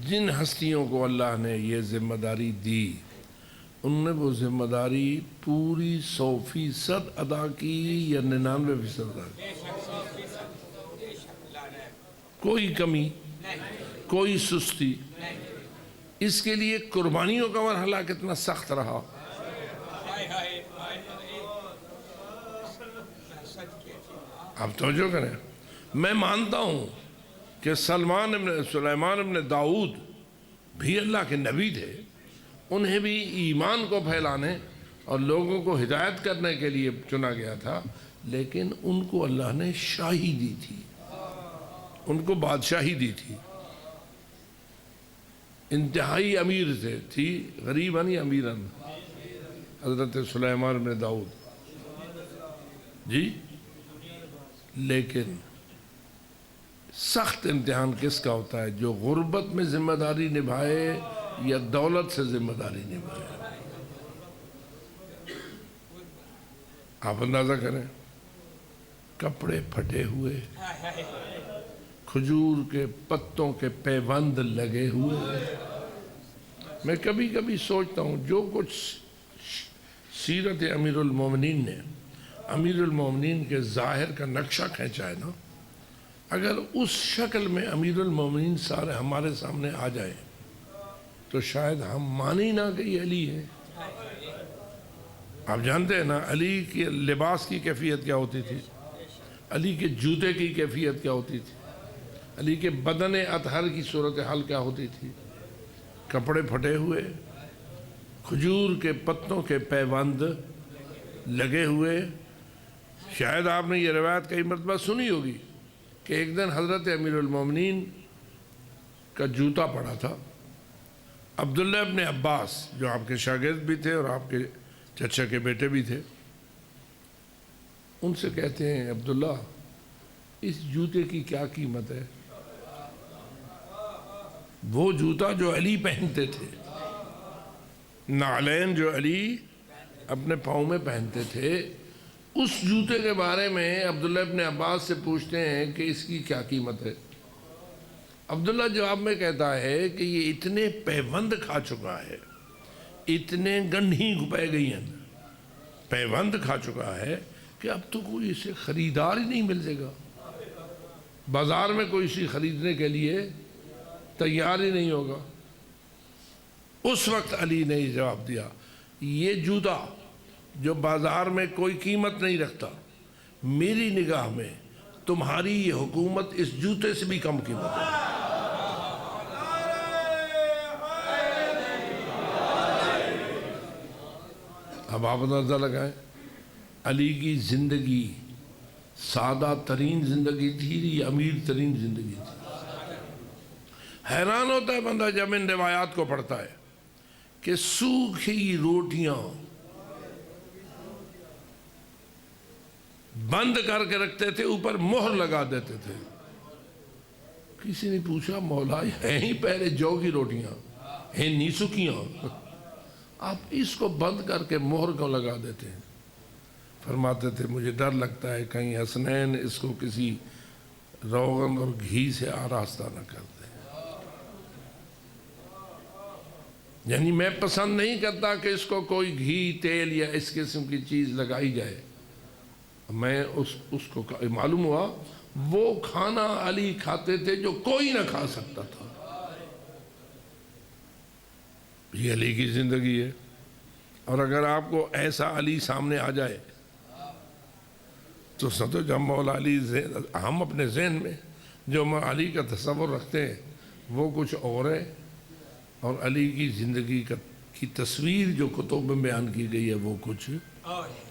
جن ہستیوں کو اللہ نے یہ ذمہ داری دی ان نے وہ ذمہ داری پوری 100% ادا کی یا 99% ادا کی؟ کوئی کمی، کوئی سستی. اس کے لیے قربانیوں کا مرحلہ کتنا سخت رہا. آپ توجہ کریں. میں مانتا ہوں کہ سلیمان ابن داؤد بھی اللہ کے نبی تھے، انہیں بھی ایمان کو پھیلانے اور لوگوں کو ہدایت کرنے کے لیے چنا گیا تھا، لیکن ان کو اللہ نے شاہی دی تھی، ان کو بادشاہی دی تھی. انتہائی امیر تھی، غریباً یا امیراً؟ حضرت سلیمان بن داؤد جی. لیکن سخت امتحان کس کا ہوتا ہے؟ جو غربت میں ذمہ داری نبھائے یا دولت سے ذمہ داری نبھائے. آپ اندازہ کریں، کپڑے پھٹے ہوئے، کھجور کے پتوں کے پیوند لگے ہوئے. میں کبھی کبھی سوچتا ہوں جو کچھ سیرت امیر المومنین نے امیر المومنین کے ظاہر کا نقشہ کھینچا ہے نا، اگر اس شکل میں امیر المومنین سارے ہمارے سامنے آ جائیں تو شاید ہم مانی نہ کہ یہ علی ہے. آپ جانتے ہیں نا علی کے لباس کی کیفیت کیا ہوتی تھی، علی کے جوتے کی کیفیت کیا ہوتی تھی، علی کے بدن اطہر کی صورتحال کیا ہوتی تھی. کپڑے پھٹے ہوئے، کھجور کے پتوں کے پیوند لگے ہوئے. شاید آپ نے یہ روایت کئی مرتبہ سنی ہوگی کہ ایک دن حضرت امیر المومنین کا جوتا پڑا تھا. عبداللہ ابن عباس جو آپ کے شاگرد بھی تھے اور آپ کے چچا کے بیٹے بھی تھے، ان سے کہتے ہیں، عبداللہ اس جوتے کی کیا قیمت ہے؟ وہ جوتا جو علی پہنتے تھے، نعلین جو علی اپنے پاؤں میں پہنتے تھے، اس جوتے کے بارے میں عبداللہ ابن عباس سے پوچھتے ہیں کہ اس کی کیا قیمت ہے. عبداللہ جواب میں کہتا ہے کہ یہ اتنے پیوند کھا چکا ہے، اتنے گنڈھی پہ گئی ہیں، پیوند کھا چکا ہے کہ اب تو کوئی اسے خریدار ہی نہیں ملے گا. بازار میں کوئی اسی خریدنے کے لیے تیار ہی نہیں ہوگا. اس وقت علی نے یہ جواب دیا، یہ جوتا جو بازار میں کوئی قیمت نہیں رکھتا، میری نگاہ میں تمہاری یہ حکومت اس جوتے سے بھی کم قیمت ہے. اب آپ اندازہ لگائیں، علی کی زندگی سادہ ترین زندگی تھی یا امیر ترین زندگی تھی؟ حیران ہوتا ہے بندہ جب ان روایات کو پڑھتا ہے کہ سوکھی روٹیاں بند کر کے رکھتے تھے، اوپر مہر لگا دیتے تھے۔ کسی نے پوچھا مولا ہیں ہی پہلے جو کی روٹیاں ہیں نہیں سکیاں، آپ اس کو بند کر کے مہر کو لگا دیتے ہیں؟ فرماتے تھے مجھے ڈر لگتا ہے کہیں حسنین اس کو کسی روغن اور گھی سے آراستہ نہ کر دیں۔ یعنی میں پسند نہیں کرتا کہ اس کو کوئی گھی تیل یا اس قسم کی چیز لگائی جائے۔ میں اس کو معلوم ہوا وہ کھانا علی کھاتے تھے جو کوئی نہ کھا سکتا تھا۔ یہ علی کی زندگی ہے۔ اور اگر آپ کو ایسا علی سامنے آ جائے تو سمجھو جب مولا علی ہم اپنے ذہن میں جو علی کا تصور رکھتے ہیں وہ کچھ اور ہے، اور علی کی زندگی کی تصویر جو کتب میں بیان کی گئی ہے وہ کچھ اور ہے۔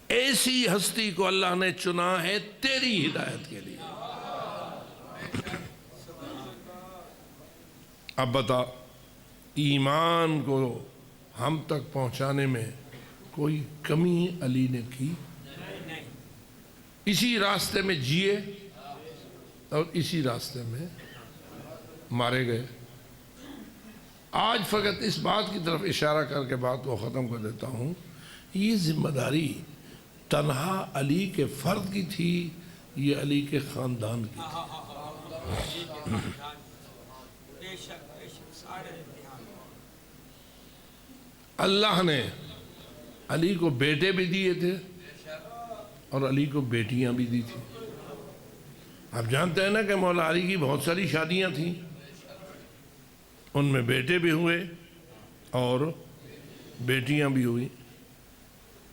ایسی ہستی کو اللہ نے چنا ہے تیری ہدایت کے لیے۔ اب بتا ایمان کو ہم تک پہنچانے میں کوئی کمی علی نے کی؟ اسی راستے میں جیے اور اسی راستے میں مارے گئے۔ آج فقط اس بات کی طرف اشارہ کر کے بات کو ختم کر دیتا ہوں، یہ ذمہ داری تنہا علی کے فرد کی تھی، یہ علی کے خاندان کی تھی۔ اللہ نے علی کو بیٹے بھی دیے تھے اور علی کو بیٹیاں بھی دی تھی۔ آپ جانتے ہیں نا کہ مولا علی کی بہت ساری شادیاں تھیں، ان میں بیٹے بھی ہوئے اور بیٹیاں بھی ہوئی۔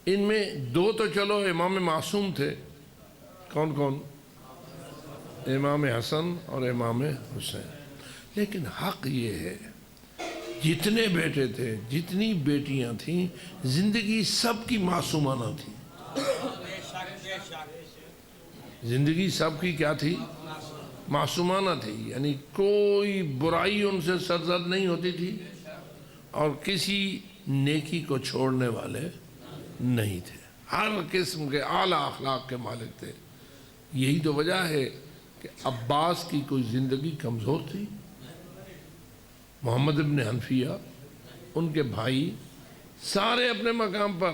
ان میں دو تو چلو امام معصوم تھے، کون کون؟ امام حسن اور امام حسین۔ لیکن حق یہ ہے جتنے بیٹے تھے جتنی بیٹیاں تھیں زندگی سب کی معصومانہ تھی۔ زندگی سب کی کیا تھی؟ معصومانہ تھی، یعنی کوئی برائی ان سے سرزد نہیں ہوتی تھی اور کسی نیکی کو چھوڑنے والے نہیں تھے، ہر قسم کے اعلیٰ اخلاق کے مالک تھے۔ یہی تو وجہ ہے کہ عباس کی کوئی زندگی کمزور تھی؟ محمد ابن حنفیہ ان کے بھائی سارے اپنے مقام پر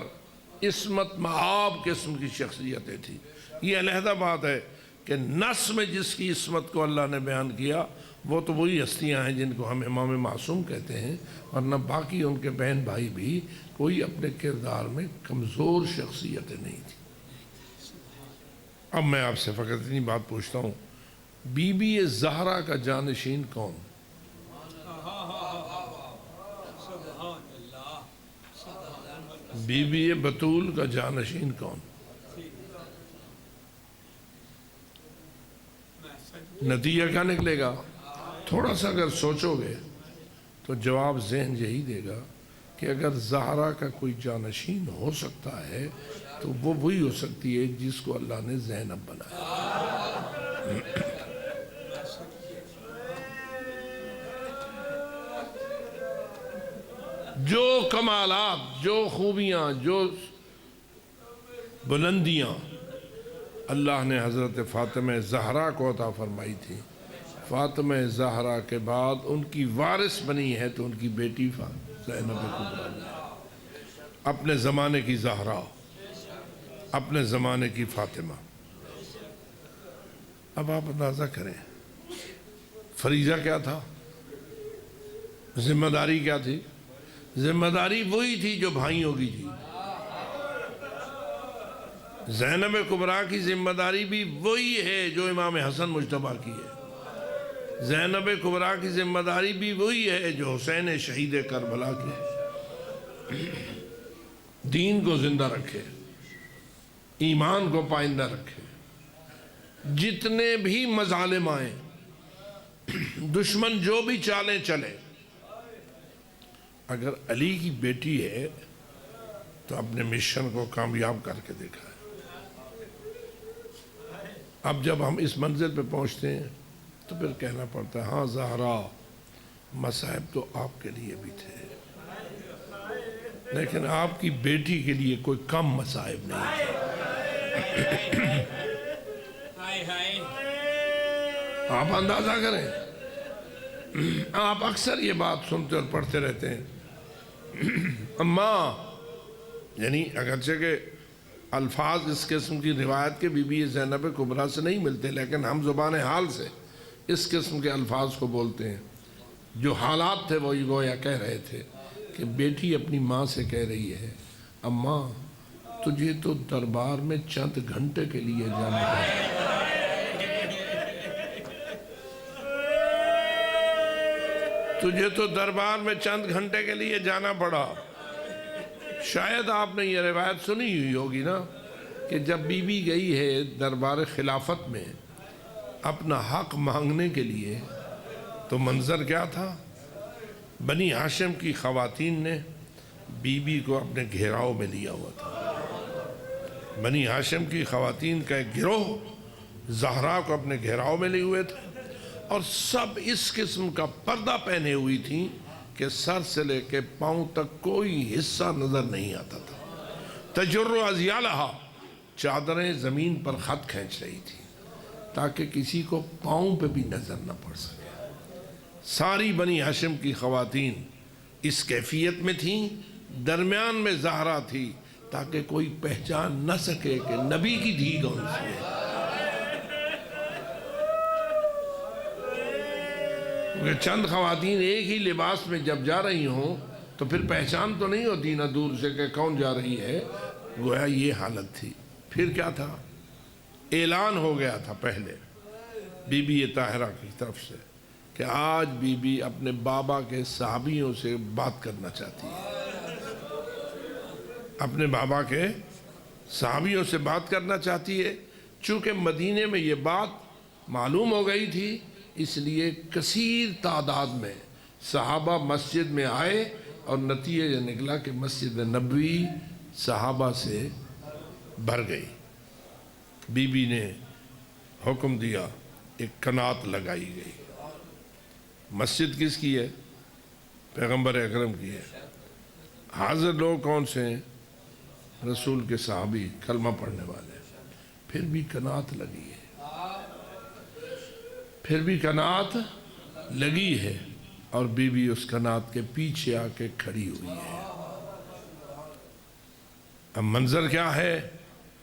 عصمت مآب قسم کی شخصیتیں تھیں۔ یہ علیحدہ بات ہے کہ نص میں جس کی عصمت کو اللہ نے بیان کیا وہ تو وہی ہستیاں ہیں جن کو ہم امام معصوم کہتے ہیں، ورنہ باقی ان کے بہن بھائی بھی کوئی اپنے کردار میں کمزور شخصیتیں نہیں تھیں۔ اب میں آپ سے فقط اتنی بات پوچھتا ہوں، بی بی زہرا کا جانشین کون؟ بی بی بطول کا جانشین کون؟ نتیجہ کیا نکلے گا؟ تھوڑا سا اگر سوچو گے تو جواب ذہن یہی دے گا کہ اگر زہرا کا کوئی جانشین ہو سکتا ہے تو وہ وہی ہو سکتی ہے جس کو اللہ نے زینب بنایا۔ جو کمالات، جو خوبیاں، جو بلندیاں اللہ نے حضرت فاطمہ زہرا کو عطا فرمائی تھی، فاطمہ زہرا کے بعد ان کی وارث بنی ہے تو ان کی بیٹی زینب کبریٰ نے۔ اپنے زمانے کی زہرا، اپنے زمانے کی فاطمہ۔ اب آپ اندازہ کریں فریضہ کیا تھا، ذمہ داری کیا تھی؟ ذمہ داری وہی تھی جو بھائیوں کی تھی۔ زینب کبریٰ کی ذمہ داری بھی وہی ہے جو امام حسن مجتبیٰ کی ہے۔ زینب کبریٰ کی ذمہ داری بھی وہی ہے جو حسین شہید کربلا کی ہے۔ دین کو زندہ رکھے، ایمان کو پائندہ رکھے، جتنے بھی مظالم آئیں، دشمن جو بھی چالیں چلے، اگر علی کی بیٹی ہے تو اپنے مشن کو کامیاب کر کے دیکھا ہے۔ اب جب ہم اس منزل پہ پہنچتے ہیں تو پھر کہنا پڑتا ہے ہاں زہرا مصائب تو آپ کے لیے بھی تھے، لیکن آپ کی بیٹی کے لیے کوئی کم مصائب نہیں تھے۔ ہائے ہائے آپ اندازہ کریں، آپ اکثر یہ بات سنتے اور پڑھتے رہتے ہیں، اماں، یعنی اگرچہ کہ الفاظ اس قسم کی روایت کے بی بی زینب کبریٰ سے نہیں ملتے، لیکن ہم زبان حال سے اس قسم کے الفاظ کو بولتے ہیں۔ جو حالات تھے وہی گویا کہہ رہے تھے کہ بیٹی اپنی ماں سے کہہ رہی ہے اماں تجھے تو دربار میں چند گھنٹے کے لیے جانا ہے، تجھے تو دربار میں چند گھنٹے کے لیے جانا پڑا۔ شاید آپ نے یہ روایت سنی ہوئی ہوگی نا کہ جب بی بی گئی ہے دربار خلافت میں اپنا حق مانگنے کے لیے تو منظر کیا تھا؟ بنی ہاشم کی خواتین نے بی بی کو اپنے گھیراؤ میں لیا ہوا تھا۔ بنی ہاشم کی خواتین کا ایک گروہ زہرا کو اپنے گھیراؤ میں لیے ہوئے تھے اور سب اس قسم کا پردہ پہنے ہوئی تھیں کہ سر سے لے کے پاؤں تک کوئی حصہ نظر نہیں آتا تھا۔ تجر ازیالہا، چادریں زمین پر خط کھینچ رہی تھی تاکہ کسی کو پاؤں پہ بھی نظر نہ پڑ سکے۔ ساری بنی ہاشم کی خواتین اس کیفیت میں تھیں، درمیان میں زہرا تھی تاکہ کوئی پہچان نہ سکے کہ نبی کی دھی کون سی ہے۔ کیونکہ چند خواتین ایک ہی لباس میں جب جا رہی ہوں تو پھر پہچان تو نہیں ہوتی نہ دور سے کہ کون جا رہی ہے، گویا یہ حالت تھی۔ پھر کیا تھا؟ اعلان ہو گیا تھا پہلے بی بی طاہرہ کی طرف سے کہ آج بی بی اپنے بابا کے صحابیوں سے بات کرنا چاہتی ہے، اپنے بابا کے صحابیوں سے بات کرنا چاہتی ہے۔ چونکہ مدینے میں یہ بات معلوم ہو گئی تھی اس لیے کثیر تعداد میں صحابہ مسجد میں آئے اور نتیجہ یہ نکلا کہ مسجد نبوی صحابہ سے بھر گئی۔ بی بی نے حکم دیا، ایک کنات لگائی گئی۔ مسجد کس کی ہے؟ پیغمبر اکرم کی ہے۔ حاضر لوگ کون سے ہیں؟ رسول کے صحابی، کلمہ پڑھنے والے۔ پھر بھی کنات لگی ہے، پھر بھی کنات لگی ہے اور بی بی اس کنات کے پیچھے آ کے کھڑی ہوئی ہے۔ اب منظر کیا ہے؟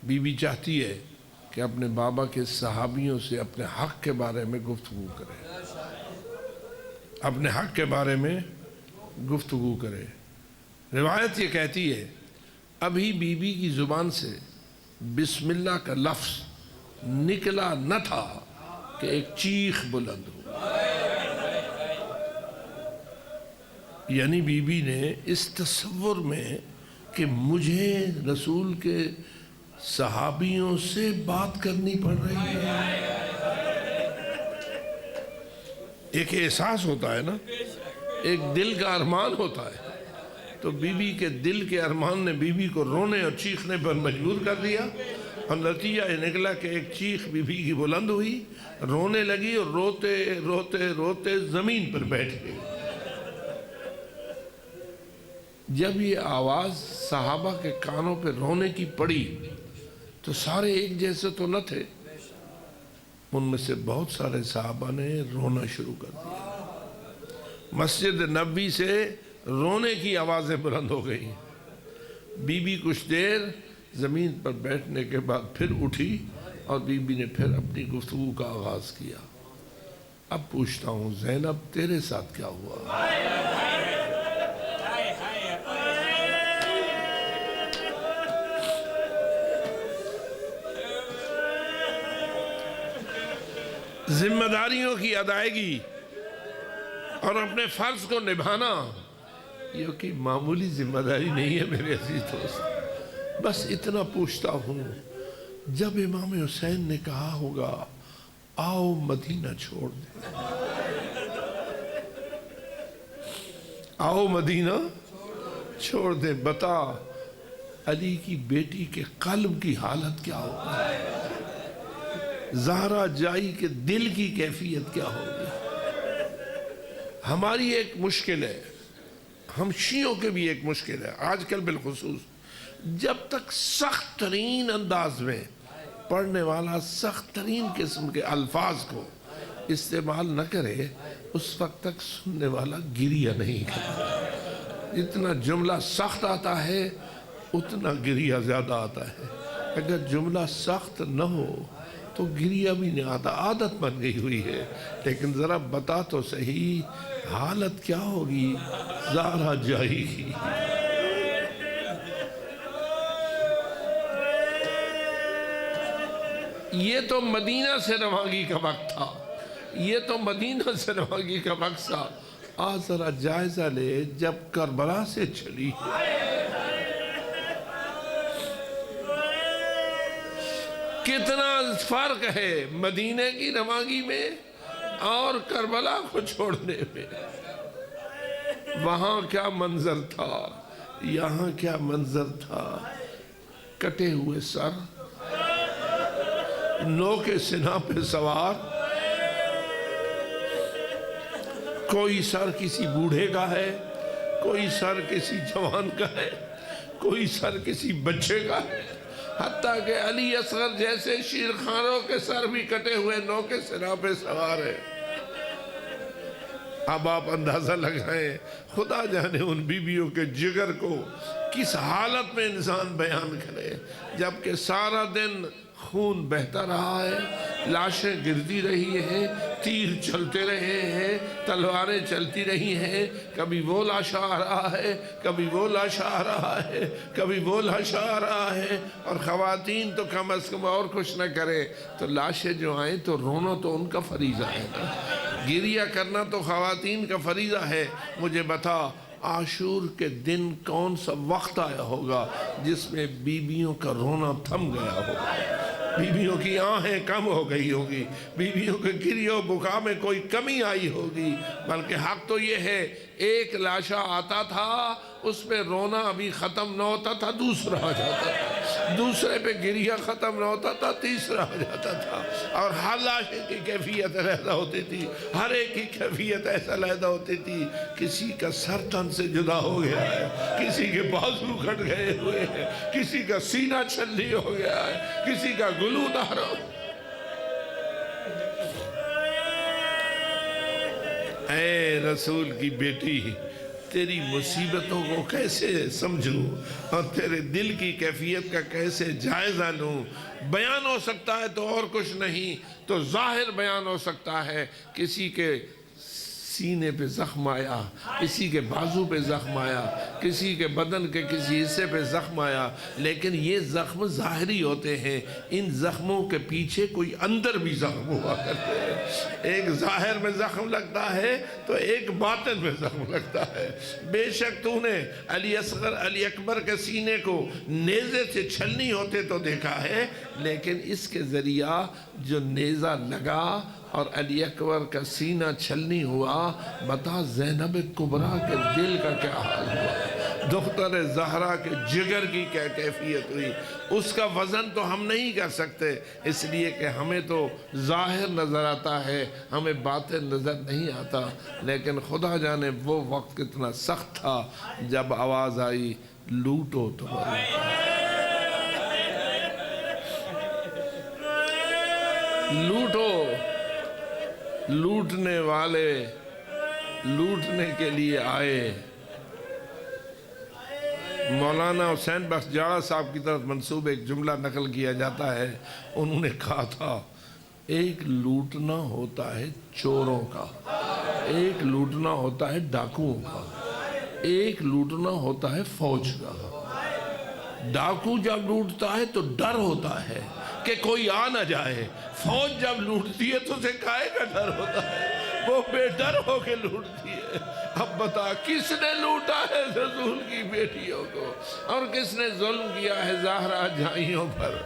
بی بی چاہتی ہے کہ اپنے بابا کے صحابیوں سے اپنے حق کے بارے میں گفتگو کرے، اپنے حق کے بارے میں گفتگو کرے۔ روایت یہ کہتی ہے ابھی بی بی کی زبان سے بسم اللہ کا لفظ نکلا نہ تھا کہ ایک چیخ بلند ہو۔ یعنی بی بی نے اس تصور میں کہ مجھے رسول کے صحابیوں سے بات کرنی پڑ رہی ہے، ایک احساس ہوتا ہے نا، ایک دل کا ارمان ہوتا ہے، تو بی بی کے دل کے ارمان نے بی بی کو رونے اور چیخنے پر مجبور کر دیا اور نتیجہ یہ نکلا کہ ایک چیخ بی بی کی بلند ہوئی، رونے لگی اور روتے روتے روتے زمین پر بیٹھ گئی۔ جب یہ آواز صحابہ کے کانوں پہ رونے کی پڑی تو سارے ایک جیسے تو نہ تھے، ان میں سے بہت سارے صحابہ نے رونا شروع کر دیا۔ مسجد نبوی سے رونے کی آوازیں بلند ہو گئی۔ بی بی کچھ دیر زمین پر بیٹھنے کے بعد پھر اٹھی اور بی بی نے پھر اپنی گفتگو کا آغاز کیا۔ اب پوچھتا ہوں زینب تیرے ساتھ کیا ہوا؟ ذمہ داریوں کی ادائیگی اور اپنے فرض کو نبھانا یہ کوئی معمولی ذمہ داری نہیں ہے میرے عزیز دوست۔ بس اتنا پوچھتا ہوں، جب امام حسین نے کہا ہوگا آؤ مدینہ چھوڑ دیں، آؤ مدینہ چھوڑ دیں، بتا علی کی بیٹی کے قلب کی حالت کیا ہوگا؟ زہرا جائی کے دل کی کیفیت کیا ہوگی؟ ہماری ایک مشکل ہے، ہم شیعوں کے بھی ایک مشکل ہے آج کل بالخصوص، جب تک سخت ترین انداز میں پڑھنے والا سخت ترین قسم کے الفاظ کو استعمال نہ کرے اس وقت تک سننے والا گریہ نہیں کرتا۔ جتنا جملہ سخت آتا ہے اتنا گریہ زیادہ آتا ہے، اگر جملہ سخت نہ ہو تو گریہ بھی نہیں آتا، عادت بن گئی ہوئی ہے۔ لیکن ذرا بتا تو صحیح حالت کیا ہوگی زہرا جائی کی؟ یہ تو مدینہ سے روانگی کا وقت تھا، یہ تو مدینہ سے روانگی کا وقت تھا۔ آج ذرا جائزہ لے جب کربلا سے چلی، کتنا فرق ہے مدینہ کی روانگی میں اور کربلا کو چھوڑنے میں۔ وہاں کیا منظر تھا، یہاں کیا منظر تھا، کٹے ہوئے سر، نو کے سینہ پہ سوار، کوئی سر کسی بوڑھے کا ہے، کوئی سر کسی جوان کا ہے، کوئی سر کسی بچے کا ہے، حتیٰ کہ علی اصغر جیسے شیرخانوں کے سر بھی کٹے ہوئے نو کے سینہ پہ سوار ہے۔ اب آپ اندازہ لگائیں خدا جانے ان بیویوں کے جگر کو کس حالت میں انسان بیان کرے، جبکہ سارا دن خون بہتا رہا ہے، لاشیں گرتی رہی ہیں، تیر چلتے رہے ہیں، تلواریں چلتی رہی ہیں، کبھی وہ لاشا آ رہا ہے، کبھی وہ لاشا آ رہا ہے، کبھی وہ لاشا آ رہا ہے، اور خواتین تو کم از کم اور کچھ نہ کریں تو لاشیں جو آئیں تو رونا تو ان کا فریضہ ہے، گریہ کرنا تو خواتین کا فریضہ ہے۔ مجھے بتا عاشور کے دن کون سا وقت آیا ہوگا جس میں بیویوں کا رونا تھم گیا ہوگا، بیویوں کی آہیں کم ہو گئی ہوگی، بیویوں کے گریہ و بکا میں کوئی کمی آئی ہوگی، بلکہ حق تو یہ ہے ایک لاشا آتا تھا اس پہ رونا ابھی ختم نہ ہوتا تھا دوسرا آ جاتا تھا، دوسرے پہ گریہ ختم نہ ہوتا تھا تیسرا آ جاتا تھا، اور ہر لاشے کی کیفیت علیحدہ ہوتی تھی، ہر ایک کی کیفیت ایسا علیحدہ ہوتی تھی، کسی کا سر تن سے جدا ہو گیا ہے، کسی کے بازو کٹ گئے ہوئے ہیں، کسی کا سینہ چھلنی ہو گیا ہے، کسی کا گلو دار ہو۔ اے رسول کی بیٹی، تیری مصیبتوں کو کیسے سمجھوں اور تیرے دل کی کیفیت کا کیسے جائزہ لوں؟ بیان ہو سکتا ہے تو اور کچھ نہیں تو ظاہر بیان ہو سکتا ہے، کسی کے سینے پہ زخم آیا، کسی کے بازو پہ زخم آیا، کسی کے بدن کے کسی حصے پہ زخم آیا، لیکن یہ زخم ظاہری ہوتے ہیں، ان زخموں کے پیچھے کوئی اندر بھی زخم ہوا کرتے ہیں، ایک ظاہر میں زخم لگتا ہے تو ایک باطن میں زخم لگتا ہے۔ بے شک تو نے علی اصغر علی اکبر کے سینے کو نیزے سے چھلنی ہوتے تو دیکھا ہے، لیکن اس کے ذریعہ جو نیزہ لگا اور علی اکبر کا سینہ چھلنی ہوا، بتا زینب کبریٰ کے دل کا کیا حال ہوا، دختر زہرا کے جگر کی کیا کیفیت ہوئی، اس کا وزن تو ہم نہیں کر سکتے، اس لیے کہ ہمیں تو ظاہر نظر آتا ہے، ہمیں باطن نظر نہیں آتا، لیکن خدا جانے وہ وقت کتنا سخت تھا جب آواز آئی لوٹو تمہاری، لوٹو، لوٹنے والے لوٹنے کے لیے آئے۔ مولانا حسین بخش جاڑا صاحب کی طرف منسوب ایک جملہ نقل کیا جاتا ہے، انہوں نے کہا تھا ایک لوٹنا ہوتا ہے چوروں کا، ایک لوٹنا ہوتا ہے ڈاکوؤں کا، ایک لوٹنا ہوتا ہے فوج کا۔ ڈاکو جب لوٹتا ہے تو ڈر ہوتا ہے کہ کوئی آ نہ جائے، فوج جب لوٹتی ہے تو اسے کائے کا ڈر ہوتا ہے، وہ بے ڈر ہو کے لوٹتی ہے۔ اب بتا کس نے لوٹا ہے رسول کی بیٹیوں کو اور کس نے ظلم کیا ہے زہرا جائیوں پر؟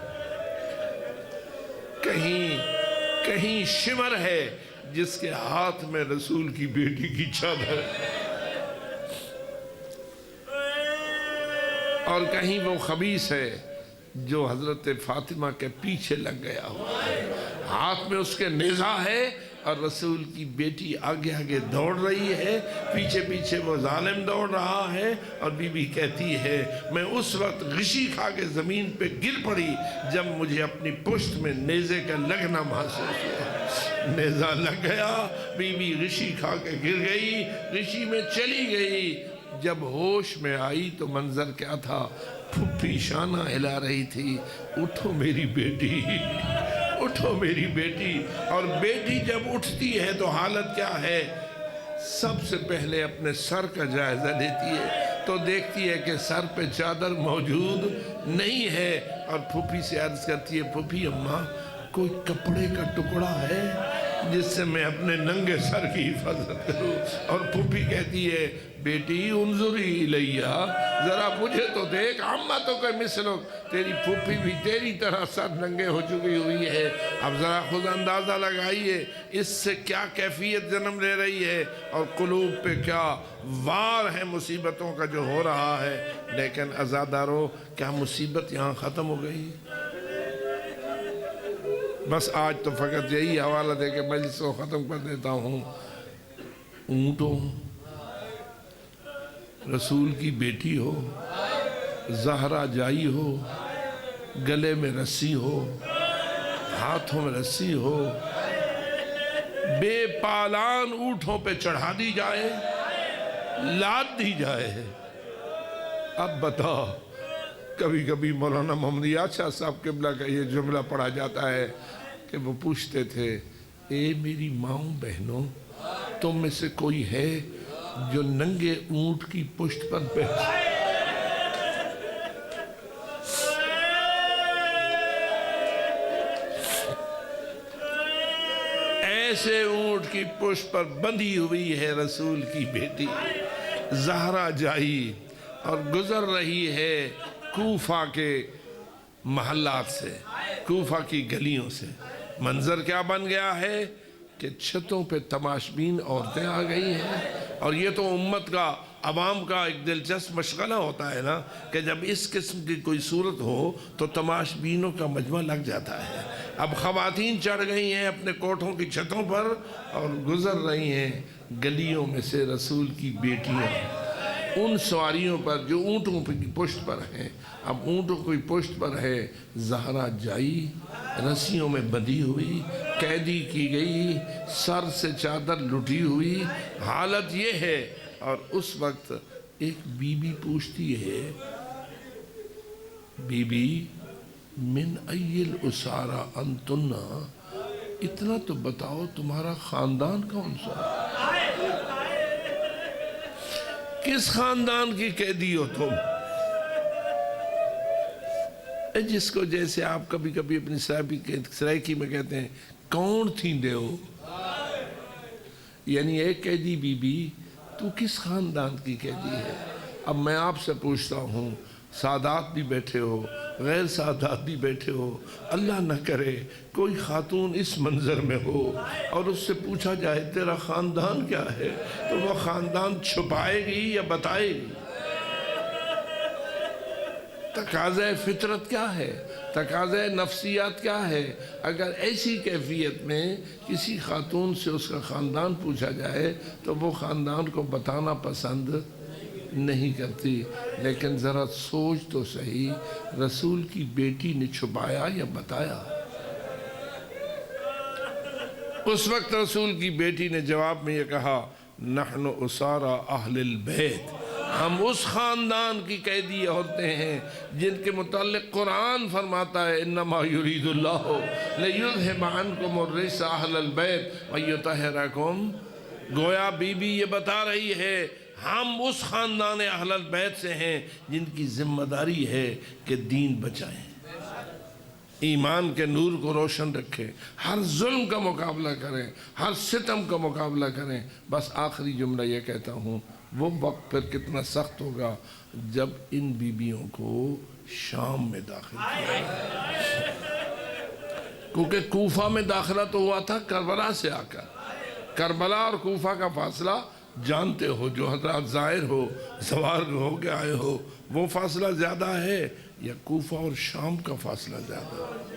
کہیں شمر ہے جس کے ہاتھ میں رسول کی بیٹی کی چادر ہے، اور کہیں وہ خبیث ہے جو حضرت فاطمہ کے پیچھے لگ گیا ہوا ہے۔ ہاتھ میں اس کے نیزہ ہے اور رسول کی بیٹی آگے آگے دوڑ رہی ہے، پیچھے پیچھے وہ ظالم دوڑ رہا ہے، اور بی بی کہتی ہے میں اس وقت غشی کھا کے زمین پہ گر پڑی جب مجھے اپنی پشت میں نیزے کا لگنا محسوس ہوا۔ نیزہ لگ گیا، بی بی غشی کھا کے گر گئی، غشی میں چلی گئی۔ جب ہوش میں آئی تو منظر کیا تھا، پھپھی شانہ ہلا رہی تھی، اٹھو میری بیٹی، اٹھو میری بیٹی۔ اور بیٹی جب اٹھتی ہے تو حالت کیا ہے، سب سے پہلے اپنے سر کا جائزہ لیتی ہے تو دیکھتی ہے کہ سر پہ چادر موجود نہیں ہے، اور پھپھی سے عرض کرتی ہے پھپھی اماں کوئی کپڑے کا ٹکڑا ہے جس سے میں اپنے ننگے سر کی حفاظت کروں؟ اور پھپھی کہتی ہے بیٹی انظری الیہ، ذرا مجھے تو دیکھ، اماں تو کوئی مثلک، تیری پھپھی بھی تیری طرح سر ننگے ہو چکی ہوئی ہے، اب ذرا خود اندازہ لگائیے اس سے کیا کیفیت جنم لے رہی ہے اور قلوب پہ کیا وار ہے مصیبتوں کا جو ہو رہا ہے۔ لیکن عزادارو، کیا مصیبت یہاں ختم ہو گئی؟ بس آج تو فقط یہی حوالہ دے کے مجلس کو ختم کر دیتا ہوں۔ اونٹوں، رسول کی بیٹی ہو، زہرا جائی ہو، گلے میں رسی ہو، ہاتھوں میں رسی ہو، بے پالان اونٹوں پہ چڑھا دی جائے، لاد دی جائے۔ اب بتاؤ، کبھی کبھی مولانا محمد یاد شاہ صاحب قبلہ کا یہ جملہ پڑھا جاتا ہے کہ وہ پوچھتے تھے اے میری ماؤں بہنوں، تم میں سے کوئی ہے جو ننگے اونٹ کی پشت پر بیٹھے؟ ایسے اونٹ کی پشت پر بندھی ہوئی ہے رسول کی بیٹی زہرا جائی، اور گزر رہی ہے کوفہ کے محلات سے، کوفہ کی گلیوں سے۔ منظر کیا بن گیا ہے کہ چھتوں پہ تماشبین عورتیں آ گئی ہیں، اور یہ تو امت کا، عوام کا ایک دلچسپ مشغلہ ہوتا ہے نا کہ جب اس قسم کی کوئی صورت ہو تو تماشبینوں کا مجمع لگ جاتا ہے۔ اب خواتین چڑھ گئی ہیں اپنے کوٹھوں کی چھتوں پر اور گزر رہی ہیں گلیوں میں سے رسول کی بیٹیاں ان سواریوں پر جو اونٹوں کی پشت پر ہیں۔ اب اونٹوں کی پشت پر ہے زہرا جائی، رسیوں میں بندھی ہوئی، قیدی کی گئی، سر سے چادر لٹی ہوئی، حالت یہ ہے۔ اور اس وقت ایک بی بی پوچھتی ہے بی بی من ایل اسارہ انتن، اتنا تو بتاؤ تمہارا خاندان کون سا؟ کس خاندان کی قیدی ہو تم؟ جس کو جیسے آپ کبھی کبھی اپنی سرائکی میں کہتے ہیں کون تھی دے ہو، یعنی ایک قیدی بی بی تو کس خاندان کی قیدی ہے؟ اب میں آپ سے پوچھتا ہوں، سادات بھی بیٹھے ہو، غیر سادات بھی بیٹھے ہو، اللہ نہ کرے کوئی خاتون اس منظر میں ہو اور اس سے پوچھا جائے تیرا خاندان کیا ہے تو وہ خاندان چھپائے گی یا بتائے گی؟ تقاضۂ فطرت کیا ہے؟ تقاضۂ نفسیات کیا ہے؟ اگر ایسی کیفیت میں کسی خاتون سے اس کا خاندان پوچھا جائے تو وہ خاندان کو بتانا پسند نہیں کرتی۔ لیکن ذرا سوچ تو صحیح، رسول کی بیٹی نے چھپایا یا بتایا؟ اس وقت رسول کی بیٹی نے جواب میں یہ کہا نحن اسارہ اہل البیت، ہم اس خاندان کی قیدی عورتیں ہیں جن کے متعلق قرآن فرماتا ہے انما یرید اللہ لیذھب عنکم الرجس اہل البیت ویطہرکم۔ گویا بی بی یہ بتا رہی ہے ہم اس خاندان اہل البیت سے ہیں جن کی ذمہ داری ہے کہ دین بچائیں، ایمان کے نور کو روشن رکھیں، ہر ظلم کا مقابلہ کریں، ہر ستم کا مقابلہ کریں۔ بس آخری جملہ یہ کہتا ہوں، وہ وقت پھر کتنا سخت ہوگا جب ان بیبیوں کو شام میں داخل کیا، کیونکہ کوفہ میں داخلہ تو ہوا تھا کربلا سے آ کر۔ کربلا اور کوفہ کا فاصلہ جانتے ہو، جو حضرات ظاہر ہو، سوار ہو کے آئے ہو، وہ فاصلہ زیادہ ہے یا کوفہ اور شام کا فاصلہ زیادہ ہے؟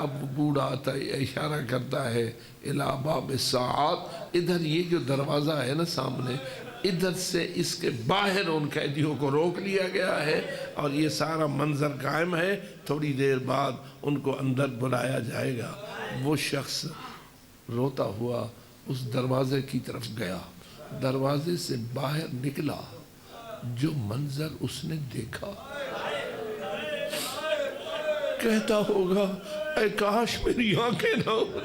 اب بوڑھا آتا ہے اشارہ کرتا ہے الی باب الساعات، ادھر یہ جو دروازہ ہے نا سامنے، ادھر سے اس کے باہر ان قیدیوں کو روک لیا گیا ہے اور یہ سارا منظر قائم ہے، تھوڑی دیر بعد ان کو اندر بلایا جائے گا۔ وہ شخص روتا ہوا اس دروازے کی طرف گیا، دروازے سے باہر نکلا، جو منظر اس نے دیکھا کہتا ہوگا اے کاش میری آنکھیں نہ ہوتی،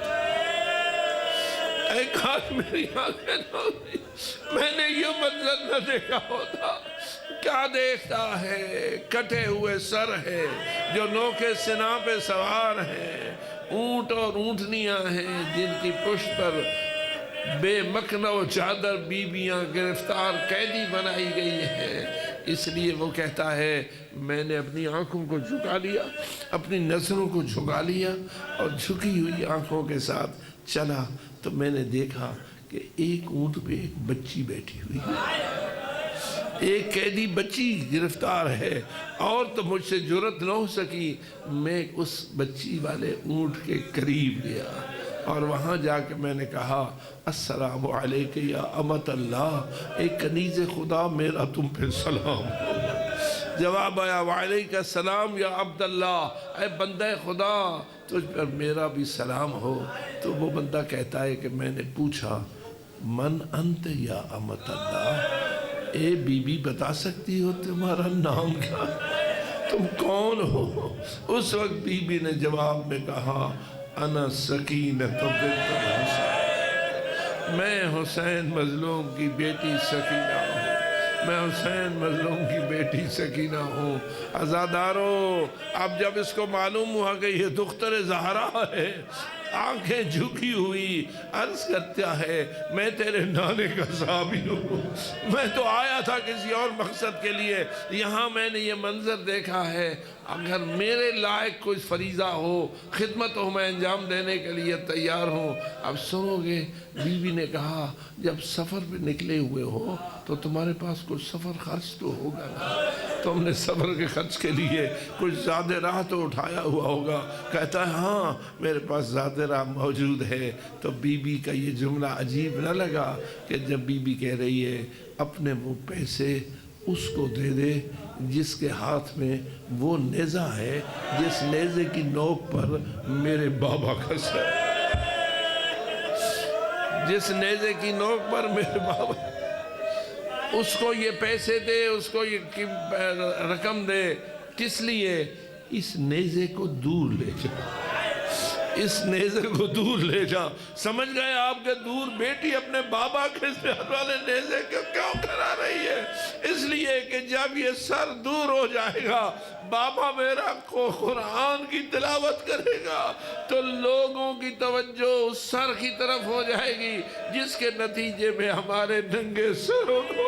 اے کاش میری آنکھیں نہ ہوتی، میں نے یہ منظر نہ دیکھا ہوتا۔ کیا دیکھتا ہے؟ کٹے ہوئے سر ہے جو نوکے سنا پہ سوار ہیں، اونٹ اور اونٹنیاں ہیں جن کی پشت پر بے مکنہ و چادر بیویاں گرفتار قیدی بنائی گئی ہیں۔ اس لیے وہ کہتا ہے میں نے اپنی آنکھوں کو جھکا لیا، اپنی نظروں کو جھکا لیا اور جھکی ہوئی آنکھوں کے ساتھ چلا تو میں نے دیکھا کہ ایک اونٹ پہ ایک بچی بیٹھی ہوئی ہے، ایک قیدی بچی گرفتار ہے، اور تو مجھ سے جرت نہ ہو سکی، میں اس بچی والے اونٹ کے قریب گیا اور وہاں جا کے میں نے کہا السلام علیکہ یا امت اللہ، ایک کنیز خدا میرا تم پہ سلام ہو۔ جواب آیا وعلیکہ السلام یا عبداللہ، اے بندہ خدا تجھ پر میرا بھی سلام ہو۔ تو وہ بندہ کہتا ہے کہ میں نے پوچھا من انت یا امت اللہ، اے بی بی بتا سکتی ہو تمہارا نام کیا، تم کون ہو؟ اس وقت بی بی نے جواب میں کہا انا سکینۃ بنت الحسین، میں حسین مظلوم کی بیٹی سکینہ ہوں، میں حسین مظلوم کی بیٹی سکینہ ہوں۔ عزادارو، اب جب اس کو معلوم ہوا کہ یہ دختر زہرا ہے، آنکھیں جھکی ہوئی عرض کرتا ہے میں تیرے نانے کا صحابی ہوں، میں تو آیا تھا کسی اور مقصد کے لیے، یہاں میں نے یہ منظر دیکھا ہے، اگر میرے لائق کوئی فریضہ ہو خدمت ہو میں انجام دینے کے لیے تیار ہوں۔ اب سنو گے، بیوی نے کہا جب سفر پہ نکلے ہوئے ہو تو تمہارے پاس کچھ سفر خرچ تو ہوگا نا، تم نے سفر کے خرچ کے لیے کچھ زیادہ راہ تو اٹھایا ہوا ہوگا۔ کہتا ہے ہاں میرے پاس زیادہ راہ موجود ہے۔ تو بی بی کا یہ جملہ عجیب نہ لگا کہ جب بی بی کہہ رہی ہے اپنے وہ پیسے اس کو دے دے جس کے ہاتھ میں وہ نیزہ ہے جس نیزے کی نوک پر میرے بابا کا سر، جس نیزے کی نوک پر میرے بابا، اس کو یہ پیسے دے، اس کو یہ رقم دے، کس لیے؟ اس نیزے کو دور لے جا، اس نیزے کو دور لے جا۔ سمجھ گئے آپ کے دور بیٹی اپنے بابا کے سر والے نیزے کو کیوں کرا رہی ہے؟ اس لیے کہ جب یہ سر دور ہو جائے گا، بابا میرا کو قرآن کی تلاوت کرے گا تو لوگوں کی توجہ اس سر کی طرف ہو جائے گی، جس کے نتیجے میں ہمارے ننگے سروں کو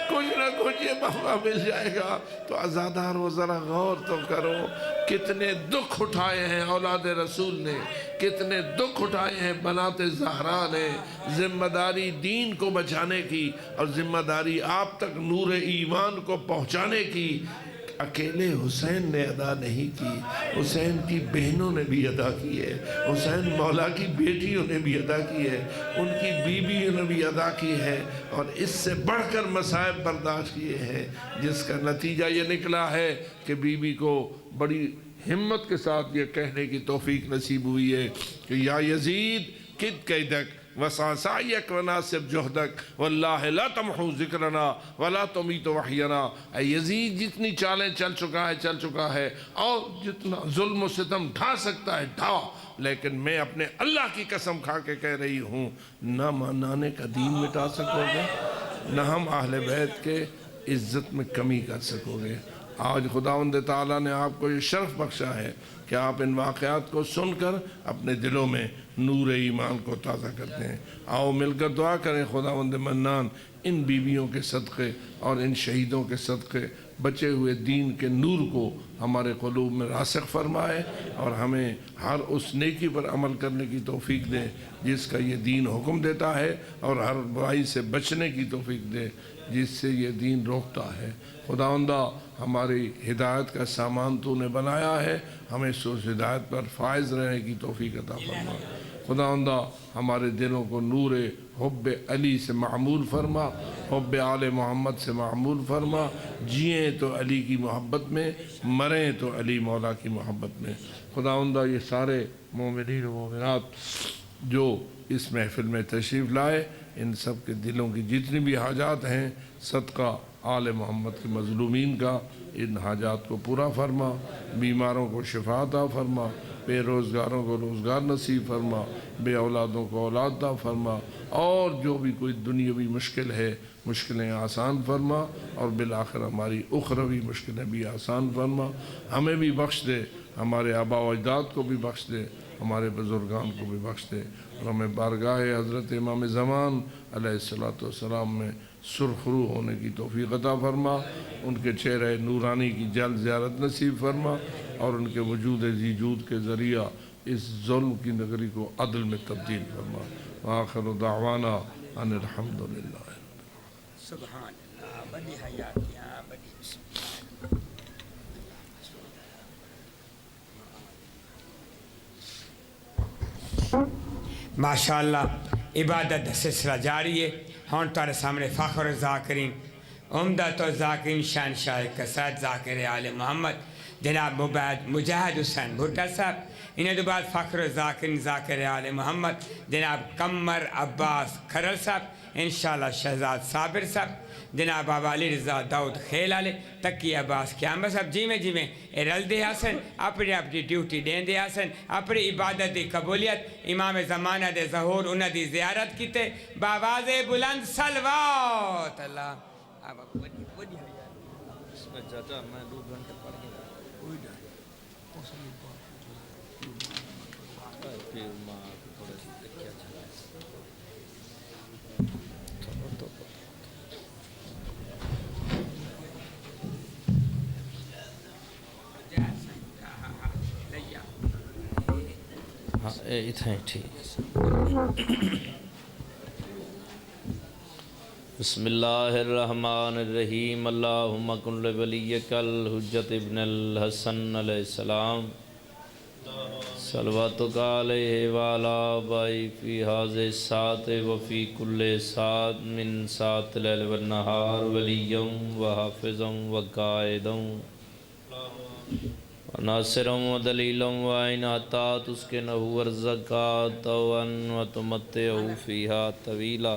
کچھ نہ کچھ یہ موقع مل جائے گا۔ تو عزادارو ذرا غور تو کرو، کتنے دکھ اٹھائے ہیں اولاد رسول نے، کتنے دکھ اٹھائے ہیں بنات زہرا نے، ذمہ داری دین کو بچانے کی اور ذمہ داری آپ تک نور ایمان کو پہنچانے کی اکیلے حسین نے ادا نہیں کی، حسین کی بہنوں نے بھی ادا کی ہے، حسین مولا کی بیٹیوں نے بھی ادا کی ہے، ان کی بیویوں نے بھی ادا کی ہے، اور اس سے بڑھ کر مصائب برداشت کیے ہیں، جس کا نتیجہ یہ نکلا ہے کہ بیوی کو بڑی ہمت کے ساتھ یہ کہنے کی توفیق نصیب ہوئی ہے کہ یا یزید کد قیدک وساسائک وناسب جہدک واللہ لا تمحو ذکرنا ولا تمیت وحینا۔ اے یزید جتنی چالیں چل چکا ہے اور جتنا ظلم و ستم ڈھا سکتا ہے ڈھا، لیکن میں اپنے اللہ کی قسم کھا کے کہہ رہی ہوں نہ مانانے کا دین مٹا سکو گے، نہ ہم اہل بیت کے عزت میں کمی کر سکو گے۔ آج خداوند تعالیٰ نے آپ کو یہ شرف بخشا ہے کہ آپ ان واقعات کو سن کر اپنے دلوں میں نور ایمان کو تازہ کرتے ہیں۔ آؤ مل کر دعا کریں خداوند منان ان بیویوں کے صدقے اور ان شہیدوں کے صدقے بچے ہوئے دین کے نور کو ہمارے قلوب میں راسخ فرمائے اور ہمیں ہر اس نیکی پر عمل کرنے کی توفیق دے جس کا یہ دین حکم دیتا ہے، اور ہر برائی سے بچنے کی توفیق دے جس سے یہ دین روکتا ہے۔ خداوندہ ہماری ہدایت کا سامان تو نے بنایا ہے، ہمیں اس ہدایت پر فائز رہنے کی توفیق عطا فرما۔ خداوندہ ہمارے دلوں کو نور حب علی سے معمول فرما، حب آل محمد سے معمول فرما، جئیں تو علی کی محبت میں، مریں تو علی مولا کی محبت میں۔ خداوندہ یہ سارے مومنین و مومنات جو اس محفل میں تشریف لائے، ان سب کے دلوں کی جتنی بھی حاجات ہیں، صدقہ آل محمد کے مظلومین کا ان حاجات کو پورا فرما، بیماروں کو شفا عطا فرما، بے روزگاروں کو روزگار نصیب فرما، بے اولادوں کو اولاد عطا فرما، اور جو بھی کوئی دنیاوی مشکل ہے مشکلیں آسان فرما، اور بالآخر ہماری اخروی مشکلیں بھی آسان فرما۔ ہمیں بھی بخش دے، ہمارے آباء و اجداد کو بھی بخش دے، ہمارے بزرگان کو بھی بخش دے، اور ہمیں بارگاہ حضرت امام زمان علیہ السلام میں سرخرو ہونے کی توفیق عطا فرما، ان کے چہرہ نورانی کی جلد زیارت نصیب فرما، اور ان کے وجود ذی جود کے ذریعہ اس ظلم کی نگری کو عدل میں تبدیل فرما۔ وآخر دعوانا ان الحمدللہ۔ سبحان اللہ، بڑی حیات یہاں، بڑی بسم اللہ۔ ماشاءاللہ عبادت کا سلسلہ جاری ہے۔ ہون تارے سامنے فخر ذاکرین، عمدۃ ذاکرین، شہنشاہ کثرت ذاکر آل محمد جناب مجاہد حسین بھٹا صاحب، انہیں دو بعد فخر ذاکرین ذاکر آل محمد جناب قمر عباس کھرل صاحب، انشاءاللہ شہزاد صابر صاحب، جناب بابا علی رضا داؤد خیل والے، تقی عباس قیامت صاحب، جی میں رل دے حسن اپنی ڈیوٹی دین دے حسن، اپنی عبادت دی قبولیت امام زمانہ دے ظہور انہ دی زیارت کیتے باواز بلند صلوات اللہ۔ چاچا میں 2 گھنٹے پڑھ گیا پھر ماں تھوڑا سی دیکھیا چلا ہاں اتنا ہی ٹھیک۔ بسم اللہ الرحمن الرحیم، اللہم کن لولیک الحجت ابن الحسن علیہ السلام، صلواتک علیہ وعلا آبائی فی حاضر الساعت وفی کل ساعت من ساعت اللیل والنہار ولیا وحافظا وقائدا وناصرا ودلیلا وعین حتی تسکنہ ورزقات وان وتمتعہ فیہا طویلا۔